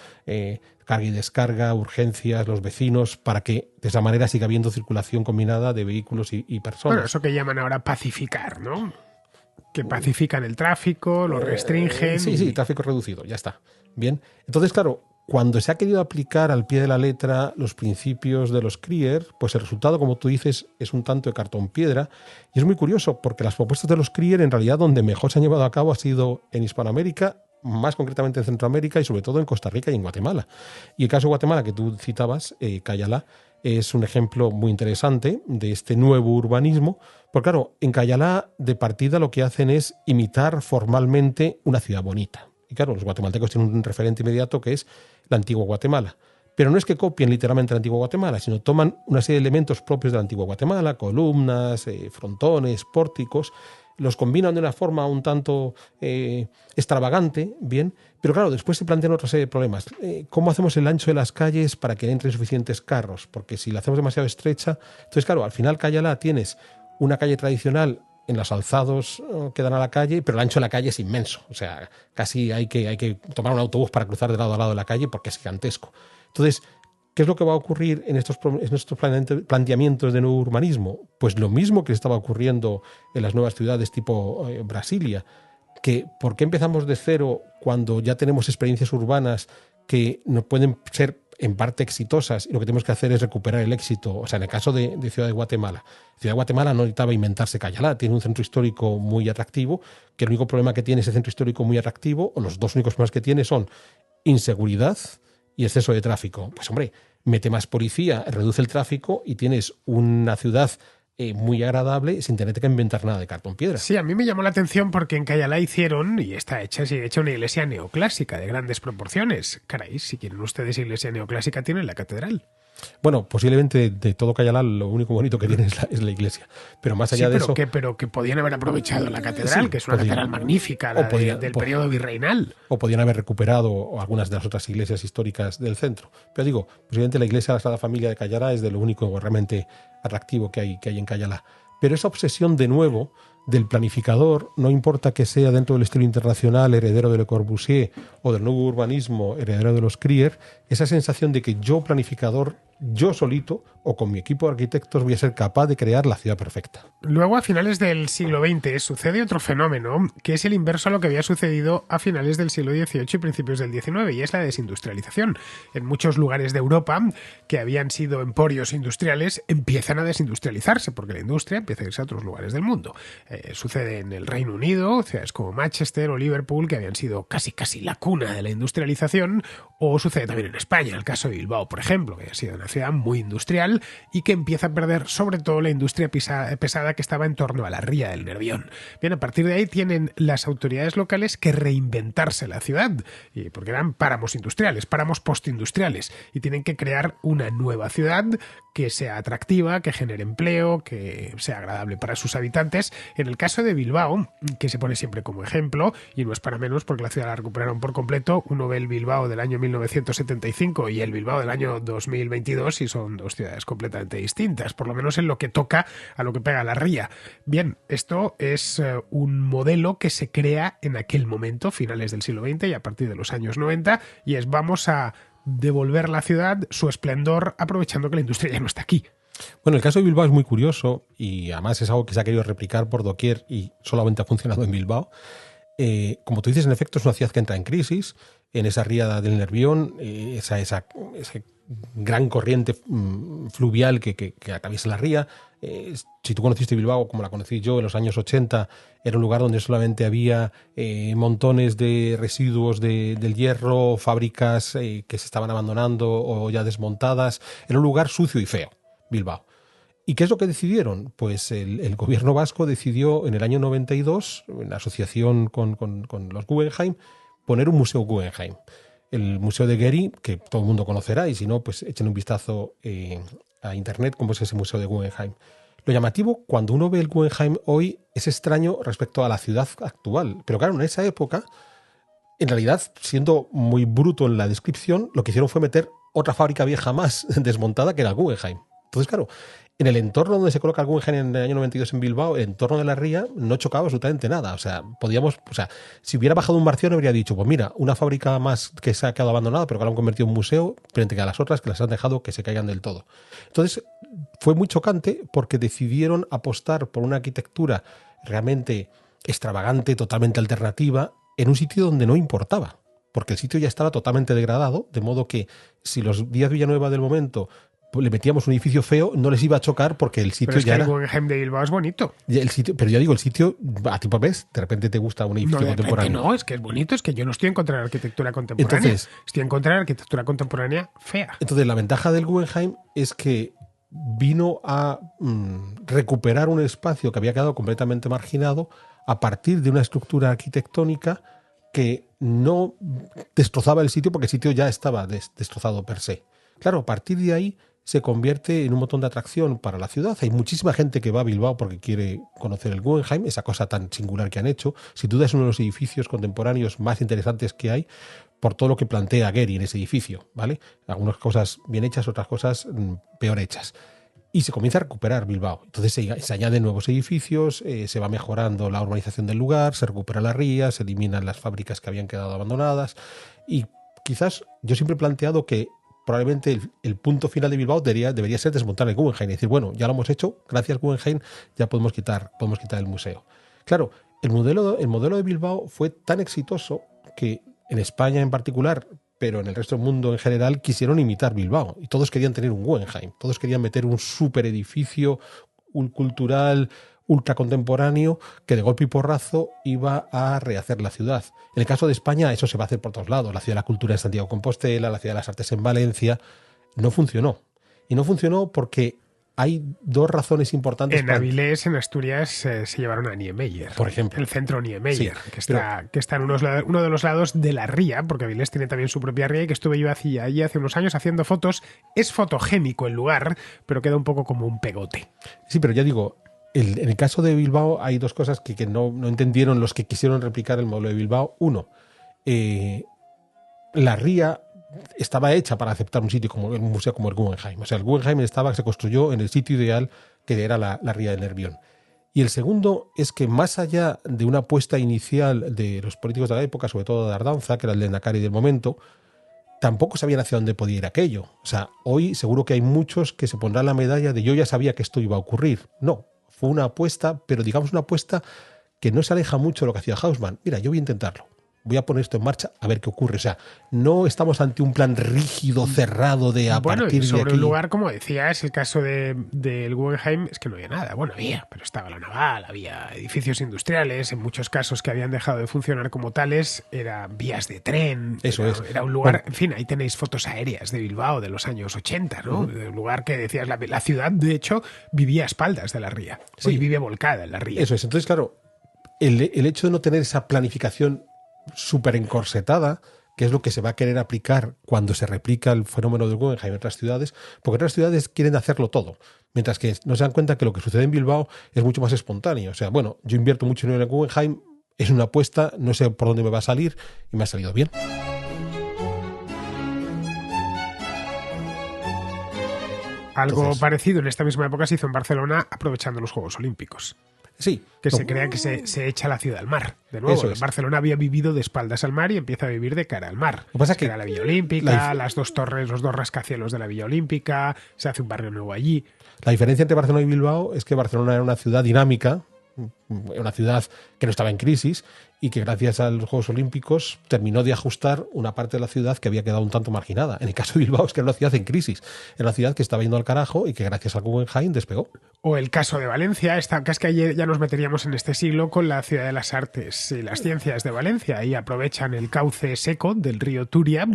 carga y descarga, urgencias, los vecinos, para que de esa manera siga habiendo circulación combinada de vehículos y personas. Bueno, eso que llaman ahora pacificar, ¿no? Que pacifican el tráfico, lo restringen. Sí, tráfico reducido, ya está. Bien, entonces, claro, cuando se ha querido aplicar al pie de la letra los principios de los Krier, pues el resultado, como tú dices, es un tanto de cartón piedra. Y es muy curioso porque las propuestas de los Krier, en realidad, donde mejor se han llevado a cabo ha sido en Hispanoamérica, más concretamente en Centroamérica y sobre todo en Costa Rica y en Guatemala. Y el caso de Guatemala que tú citabas, Cayalá, es un ejemplo muy interesante de este nuevo urbanismo. Porque claro, en Cayalá de partida lo que hacen es imitar formalmente una ciudad bonita. Y claro, los guatemaltecos tienen un referente inmediato que es la antigua Guatemala. Pero no es que copien literalmente la antigua Guatemala, sino toman una serie de elementos propios de la antigua Guatemala, columnas, frontones, pórticos, los combinan de una forma un tanto extravagante, bien, pero claro, después se plantean otra serie de problemas. ¿Cómo hacemos el ancho de las calles para que entren suficientes carros? Porque si la hacemos demasiado estrecha, entonces claro, al final Cayalá tienes una calle tradicional en los alzados que dan a la calle, pero el ancho de la calle es inmenso. O sea, casi hay que tomar un autobús para cruzar de lado a lado de la calle porque es gigantesco. Entonces, ¿qué es lo que va a ocurrir en estos planteamientos de nuevo urbanismo? Pues lo mismo que estaba ocurriendo en las nuevas ciudades tipo Brasilia, que ¿por qué empezamos de cero cuando ya tenemos experiencias urbanas que no pueden ser en parte exitosas y lo que tenemos que hacer es recuperar el éxito? O sea, en el caso de Ciudad de Guatemala. Ciudad de Guatemala no necesitaba inventarse Cayalá, tiene un centro histórico muy atractivo, que el único problema que tiene ese centro histórico muy atractivo, o los dos únicos problemas que tiene son inseguridad y exceso de tráfico. Pues hombre, mete más policía, reduce el tráfico y tienes una ciudad muy agradable sin tener que inventar nada de cartón piedra. Sí, a mí me llamó la atención porque en Cayalá hicieron, y está hecha una iglesia neoclásica de grandes proporciones. Caray, si quieren ustedes iglesia neoclásica, tienen la catedral. Bueno, posiblemente de todo Cayalá lo único bonito que tiene es la iglesia. Pero más allá de eso... Pero que podían haber aprovechado la catedral, sí, que es una catedral magnífica, del periodo virreinal. O podían haber recuperado algunas de las otras iglesias históricas del centro. Pero digo, posiblemente la iglesia de la Sagrada Familia de Cayalá es de lo único realmente atractivo que hay en Cayalá. Pero esa obsesión de nuevo del planificador, no importa que sea dentro del estilo internacional, heredero de Le Corbusier, o del nuevo urbanismo, heredero de los Krier, esa sensación de que yo, planificador, yo solito o con mi equipo de arquitectos voy a ser capaz de crear la ciudad perfecta. Luego, a finales del siglo XX, sucede otro fenómeno que es el inverso a lo que había sucedido a finales del siglo XVIII y principios del XIX, y es la desindustrialización. En muchos lugares de Europa, que habían sido emporios industriales, empiezan a desindustrializarse, porque la industria empieza a irse a otros lugares del mundo. Sucede en el Reino Unido, ciudades como Manchester o Liverpool, que habían sido casi la cuna de la industrialización, o sucede también en España, el caso de Bilbao, por ejemplo, que ha sido una ciudad muy industrial y que empieza a perder sobre todo la industria pesada que estaba en torno a la ría del Nervión. Bien, a partir de ahí tienen las autoridades locales que reinventarse la ciudad, porque eran páramos industriales, páramos postindustriales, y tienen que crear una nueva ciudad que sea atractiva, que genere empleo, que sea agradable para sus habitantes. En el caso de Bilbao, que se pone siempre como ejemplo, y no es para menos porque la ciudad la recuperaron por completo, uno ve el Bilbao del año 1975 y el Bilbao del año 2022 y son dos ciudades completamente distintas, por lo menos en lo que toca a lo que pega la ría. Bien, esto es un modelo que se crea en aquel momento, finales del siglo XX y a partir de los años 90, y es vamos a devolver la ciudad su esplendor aprovechando que la industria ya no está aquí. Bueno, el caso de Bilbao es muy curioso y además es algo que se ha querido replicar por doquier y solamente ha funcionado en Bilbao. Como tú dices, en efecto es una ciudad que entra en crisis, en esa ría del Nervión, esa gran corriente fluvial que atraviesa la ría. Si tú conociste Bilbao, como la conocí yo en los años 80, era un lugar donde solamente había montones de residuos del hierro, fábricas que se estaban abandonando o ya desmontadas. Era un lugar sucio y feo, Bilbao. ¿Y qué es lo que decidieron? Pues el gobierno vasco decidió en el año 92, en asociación con los Guggenheim, poner un museo Guggenheim. El Museo de Getty, que todo el mundo conocerá, y si no, pues echen un vistazo a internet cómo es ese museo de Guggenheim. Lo llamativo, cuando uno ve el Guggenheim hoy, es extraño respecto a la ciudad actual. Pero claro, en esa época, en realidad, siendo muy bruto en la descripción, lo que hicieron fue meter otra fábrica vieja más desmontada que era el Guggenheim. Entonces, claro, en el entorno donde se coloca el Guggenheim en el año 92 en Bilbao, el entorno de la ría, no chocaba absolutamente nada. O sea, si hubiera bajado un marciano habría dicho, pues mira, una fábrica más que se ha quedado abandonada, pero que la han convertido en museo, frente a las otras que las han dejado que se caigan del todo. Entonces, fue muy chocante porque decidieron apostar por una arquitectura realmente extravagante, totalmente alternativa, en un sitio donde no importaba, porque el sitio ya estaba totalmente degradado, de modo que si los Díaz Villanueva del momento le metíamos un edificio feo, no les iba a chocar porque el sitio pero es ya que era... el Guggenheim de Bilbao es bonito. Pero ya digo, el sitio, a ti por vez, de repente te gusta un edificio contemporáneo. No, es que es bonito, es que yo no estoy en contra de la arquitectura contemporánea. Entonces, estoy en contra de la arquitectura contemporánea fea. Entonces, la ventaja del Guggenheim es que vino a recuperar un espacio que había quedado completamente marginado a partir de una estructura arquitectónica que no destrozaba el sitio porque el sitio ya estaba destrozado per se. Claro, a partir de ahí se convierte en un montón de atracción para la ciudad. Hay muchísima gente que va a Bilbao porque quiere conocer el Guggenheim, esa cosa tan singular que han hecho. Sin duda es uno de los edificios contemporáneos más interesantes que hay por todo lo que plantea Getty en ese edificio, ¿vale? Algunas cosas bien hechas, otras cosas peor hechas. Y se comienza a recuperar Bilbao. Entonces se añaden nuevos edificios, se va mejorando la urbanización del lugar, se recupera la ría, se eliminan las fábricas que habían quedado abandonadas. Y quizás yo siempre he planteado que probablemente el punto final de Bilbao debería ser desmontar el Guggenheim y decir, bueno, ya lo hemos hecho, gracias Guggenheim, ya podemos quitar el museo. Claro, el modelo de Bilbao fue tan exitoso que en España en particular, pero en el resto del mundo en general, quisieron imitar Bilbao y todos querían tener un Guggenheim, todos querían meter un super edificio cultural ultra contemporáneo que de golpe y porrazo iba a rehacer la ciudad. En el caso de España eso se va a hacer por todos lados. La Ciudad de la Cultura en Santiago de Compostela, la Ciudad de las Artes en Valencia. No funcionó. Y no funcionó porque hay dos razones importantes. En Avilés, en Asturias, se llevaron a Niemeyer. Por ejemplo. El centro Niemeyer, sí, que está en uno de los lados de la ría, porque Avilés tiene también su propia ría y que estuve yo allí hace unos años haciendo fotos. Es fotogénico el lugar, pero queda un poco como un pegote. Sí, pero ya digo, en el caso de Bilbao hay dos cosas que no entendieron los que quisieron replicar el modelo de Bilbao. Uno, la ría estaba hecha para aceptar un sitio como un museo como el Guggenheim. O sea, el Guggenheim se construyó en el sitio ideal, que era la ría del Nervión. Y el segundo es que, más allá de una apuesta inicial de los políticos de la época, sobre todo de Ardanza, que era el de Endacari del momento, tampoco sabían hacia dónde podía ir aquello. O sea, hoy seguro que hay muchos que se pondrán la medalla de yo ya sabía que esto iba a ocurrir. No, fue una apuesta, pero digamos una apuesta que no se aleja mucho de lo que hacía Haussmann. Mira, yo voy a intentarlo. Voy a poner esto en marcha a ver qué ocurre. O sea, no estamos ante un plan rígido, cerrado de a partir de aquí. Sobre un lugar, como decía, es el caso del Guggenheim, es que no había nada. Bueno, había, pero estaba la naval, había edificios industriales, en muchos casos que habían dejado de funcionar como tales, eran vías de tren. Eso era un lugar, en fin, ahí tenéis fotos aéreas de Bilbao de los años 80, ¿no? De un lugar que decías, la ciudad, de hecho, vivía a espaldas de la ría. Sí. Hoy vive volcada en la ría. Eso es. Entonces, claro, el hecho de no tener esa planificación súper encorsetada, que es lo que se va a querer aplicar cuando se replica el fenómeno del Guggenheim en otras ciudades, porque otras ciudades quieren hacerlo todo, mientras que no se dan cuenta que lo que sucede en Bilbao es mucho más espontáneo. O sea, bueno, yo invierto mucho dinero en el Guggenheim, es una apuesta, no sé por dónde me va a salir y me ha salido bien. Algo parecido en esta misma época se hizo en Barcelona aprovechando los Juegos Olímpicos. Sí. Que se crea que se echa la ciudad al mar. De nuevo, Barcelona había vivido de espaldas al mar y empieza a vivir de cara al mar. Lo que pasa es que era la Villa Olímpica, las dos torres, los dos rascacielos de la Villa Olímpica, se hace un barrio nuevo allí. La diferencia entre Barcelona y Bilbao es que Barcelona era una ciudad dinámica, una ciudad que no estaba en crisis y que gracias a los Juegos Olímpicos terminó de ajustar una parte de la ciudad que había quedado un tanto marginada. En el caso de Bilbao es que era una ciudad en crisis, era una ciudad que estaba yendo al carajo y que gracias al Guggenheim despegó. O el caso de Valencia, que es que ayer ya nos meteríamos en este siglo con la Ciudad de las Artes y las Ciencias de Valencia, y aprovechan el cauce seco del río Turia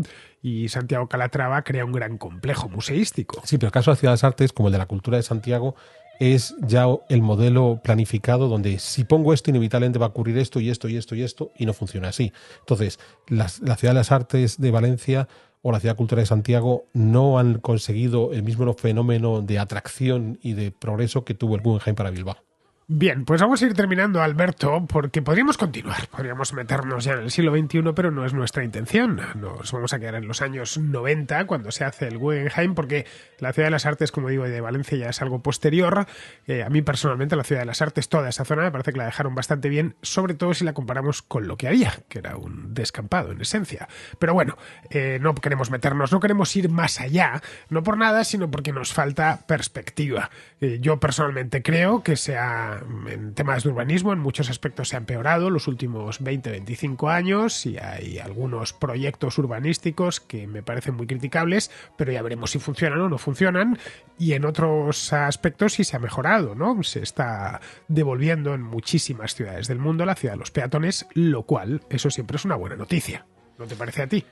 y Santiago Calatrava crea un gran complejo museístico. Sí, pero el caso de la Ciudad de las Artes, como el de la cultura de Santiago, es ya el modelo planificado donde si pongo esto, inevitablemente va a ocurrir esto y esto y esto y esto, y no funciona así. Entonces, la Ciudad de las Artes de Valencia o la Ciudad de Cultura de Santiago no han conseguido el mismo fenómeno de atracción y de progreso que tuvo el Guggenheim para Bilbao. Bien, pues vamos a ir terminando, Alberto, porque podríamos continuar, podríamos meternos ya en el siglo XXI, pero no es nuestra intención. Nos vamos a quedar en los años 90, cuando se hace el Guggenheim, porque la Ciudad de las Artes, como digo, y de Valencia ya es algo posterior. A mí personalmente la Ciudad de las Artes, toda esa zona, me parece que la dejaron bastante bien, sobre todo si la comparamos con lo que había, que era un descampado en esencia. Pero bueno, no queremos meternos, no queremos ir más allá, no por nada, sino porque nos falta perspectiva. Yo personalmente creo que en temas de urbanismo en muchos aspectos se ha empeorado los últimos 20-25 años y hay algunos proyectos urbanísticos que me parecen muy criticables, pero ya veremos si funcionan o no funcionan, y en otros aspectos sí se ha mejorado, ¿no? Se está devolviendo en muchísimas ciudades del mundo la ciudad de los peatones, lo cual, eso siempre es una buena noticia. ¿No te parece a ti?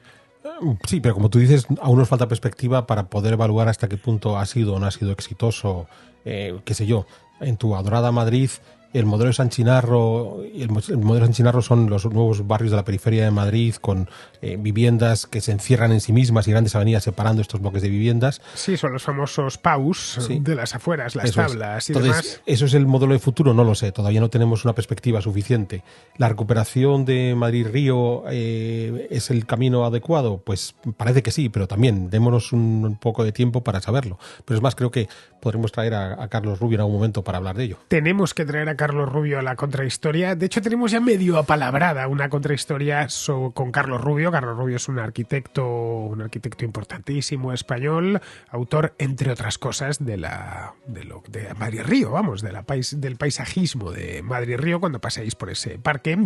Sí, pero como tú dices, aún nos falta perspectiva para poder evaluar hasta qué punto ha sido o no ha sido exitoso, qué sé yo. En tu adorada Madrid, el modelo de San Chinarro, el modelo de San Chinarro son los nuevos barrios de la periferia de Madrid con viviendas que se encierran en sí mismas y grandes avenidas separando estos bloques de viviendas. Sí, son los famosos PAUs, sí, de las afueras, las eso tablas y entonces, demás. ¿Eso es el modelo de futuro? No lo sé, todavía no tenemos una perspectiva suficiente. ¿La recuperación de Madrid-Río es el camino adecuado? Pues parece que sí, pero también démonos un poco de tiempo para saberlo. Pero es más, creo que podremos traer a Carlos Rubio en algún momento para hablar de ello. Tenemos que traer a Carlos Rubio a la contrahistoria. De hecho, tenemos ya medio apalabrada una contrahistoria con Carlos Rubio. Carlos Rubio es un arquitecto importantísimo español, autor, entre otras cosas, de Madrid-Río, vamos, del paisajismo de Madrid-Río. Cuando paséis por ese parque,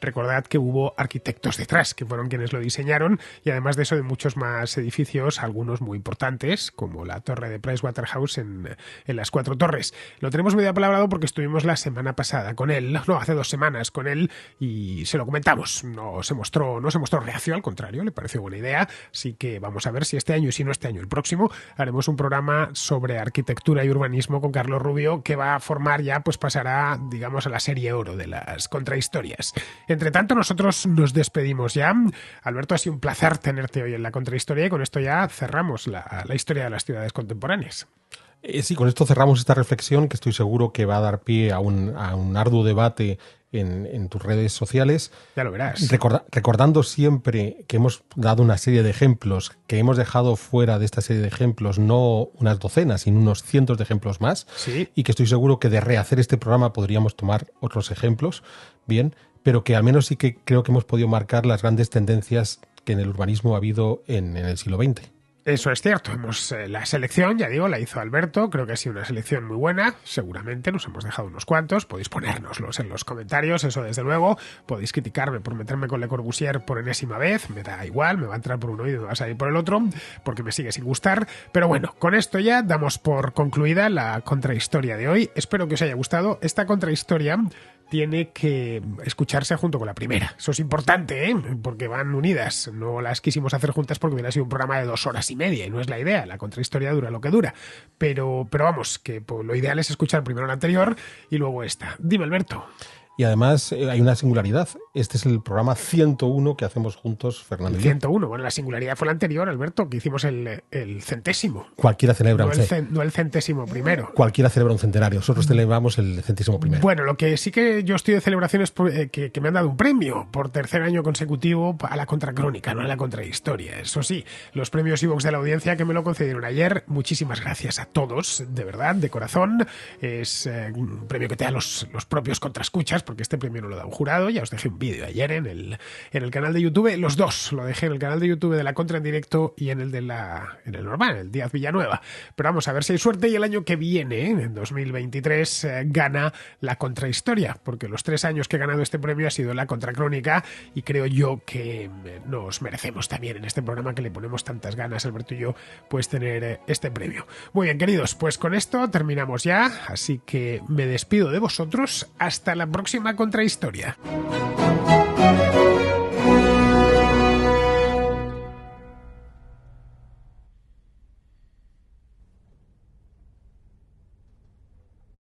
recordad que hubo arquitectos detrás, que fueron quienes lo diseñaron, y además de eso, de muchos más edificios, algunos muy importantes, como la torre de Pricewaterhouse en las Cuatro Torres. Lo tenemos medio apalabrado porque estuvimos la semana pasada con él, hace 2 semanas con él, y se lo comentamos. No se mostró reacio, al contrario, le pareció buena idea, así que vamos a ver si este año, y si no este año, el próximo, haremos un programa sobre arquitectura y urbanismo con Carlos Rubio, que va a formar ya, pues pasará, digamos, a la serie oro de las contrahistorias. Entre tanto, nosotros nos despedimos ya. Alberto, ha sido un placer tenerte hoy en la contrahistoria, y con esto ya cerramos la historia de las ciudades contemporáneas. Sí, con esto cerramos esta reflexión que estoy seguro que va a dar pie a un arduo debate en tus redes sociales. Ya lo verás. Recordando siempre que hemos dado una serie de ejemplos, que hemos dejado fuera de esta serie de ejemplos no unas docenas, sino unos cientos de ejemplos más. Sí. Y que estoy seguro que de rehacer este programa podríamos tomar otros ejemplos. Bien, pero que al menos sí que creo que hemos podido marcar las grandes tendencias que en el urbanismo ha habido en el siglo XX. Eso es cierto. La selección, ya digo, la hizo Alberto. Creo que ha sido una selección muy buena. Seguramente nos hemos dejado unos cuantos. Podéis ponérnoslos en los comentarios, eso desde luego. Podéis criticarme por meterme con Le Corbusier por enésima vez. Me da igual, me va a entrar por un oído y me va a salir por el otro, porque me sigue sin gustar. Pero bueno, con esto ya damos por concluida la contrahistoria de hoy. Espero que os haya gustado. Esta contrahistoria tiene que escucharse junto con la primera. Eso es importante, ¿eh? Porque van unidas. No las quisimos hacer juntas porque hubiera sido un programa de 2 horas y media y no es la idea. La contrahistoria dura lo que dura. Pero vamos, que pues, lo ideal es escuchar primero la anterior y luego esta. Dime, Alberto. Y además hay una singularidad. Este es el programa 101 que hacemos juntos, Fernando. 101. Bueno, la singularidad fue la anterior, Alberto, que hicimos el centésimo. Cualquiera celebra no el centésimo primero. Cualquiera celebra un centenario. Nosotros celebramos el centésimo primero. Bueno, lo que sí que yo estoy de celebración es que me han dado un premio por tercer año consecutivo a la contracrónica, no a la contrahistoria. Eso sí, los premios iVoox de la audiencia que me lo concedieron ayer, muchísimas gracias a todos, de verdad, de corazón. Es un premio que te dan los propios contraescuchas, porque este premio no lo da un jurado. Ya os dejé un vídeo ayer en el canal de YouTube, los dos lo dejé en el canal de YouTube de la Contra en directo y en el normal, el Díaz Villanueva. Pero vamos a ver si hay suerte y el año que viene, en 2023, gana la contrahistoria, porque los 3 años que he ganado este premio ha sido la contracrónica y creo yo que nos merecemos también en este programa que le ponemos tantas ganas, Alberto y yo, pues tener este premio. Muy bien, queridos, pues con esto terminamos ya, así que me despido de vosotros hasta la próxima contrahistoria.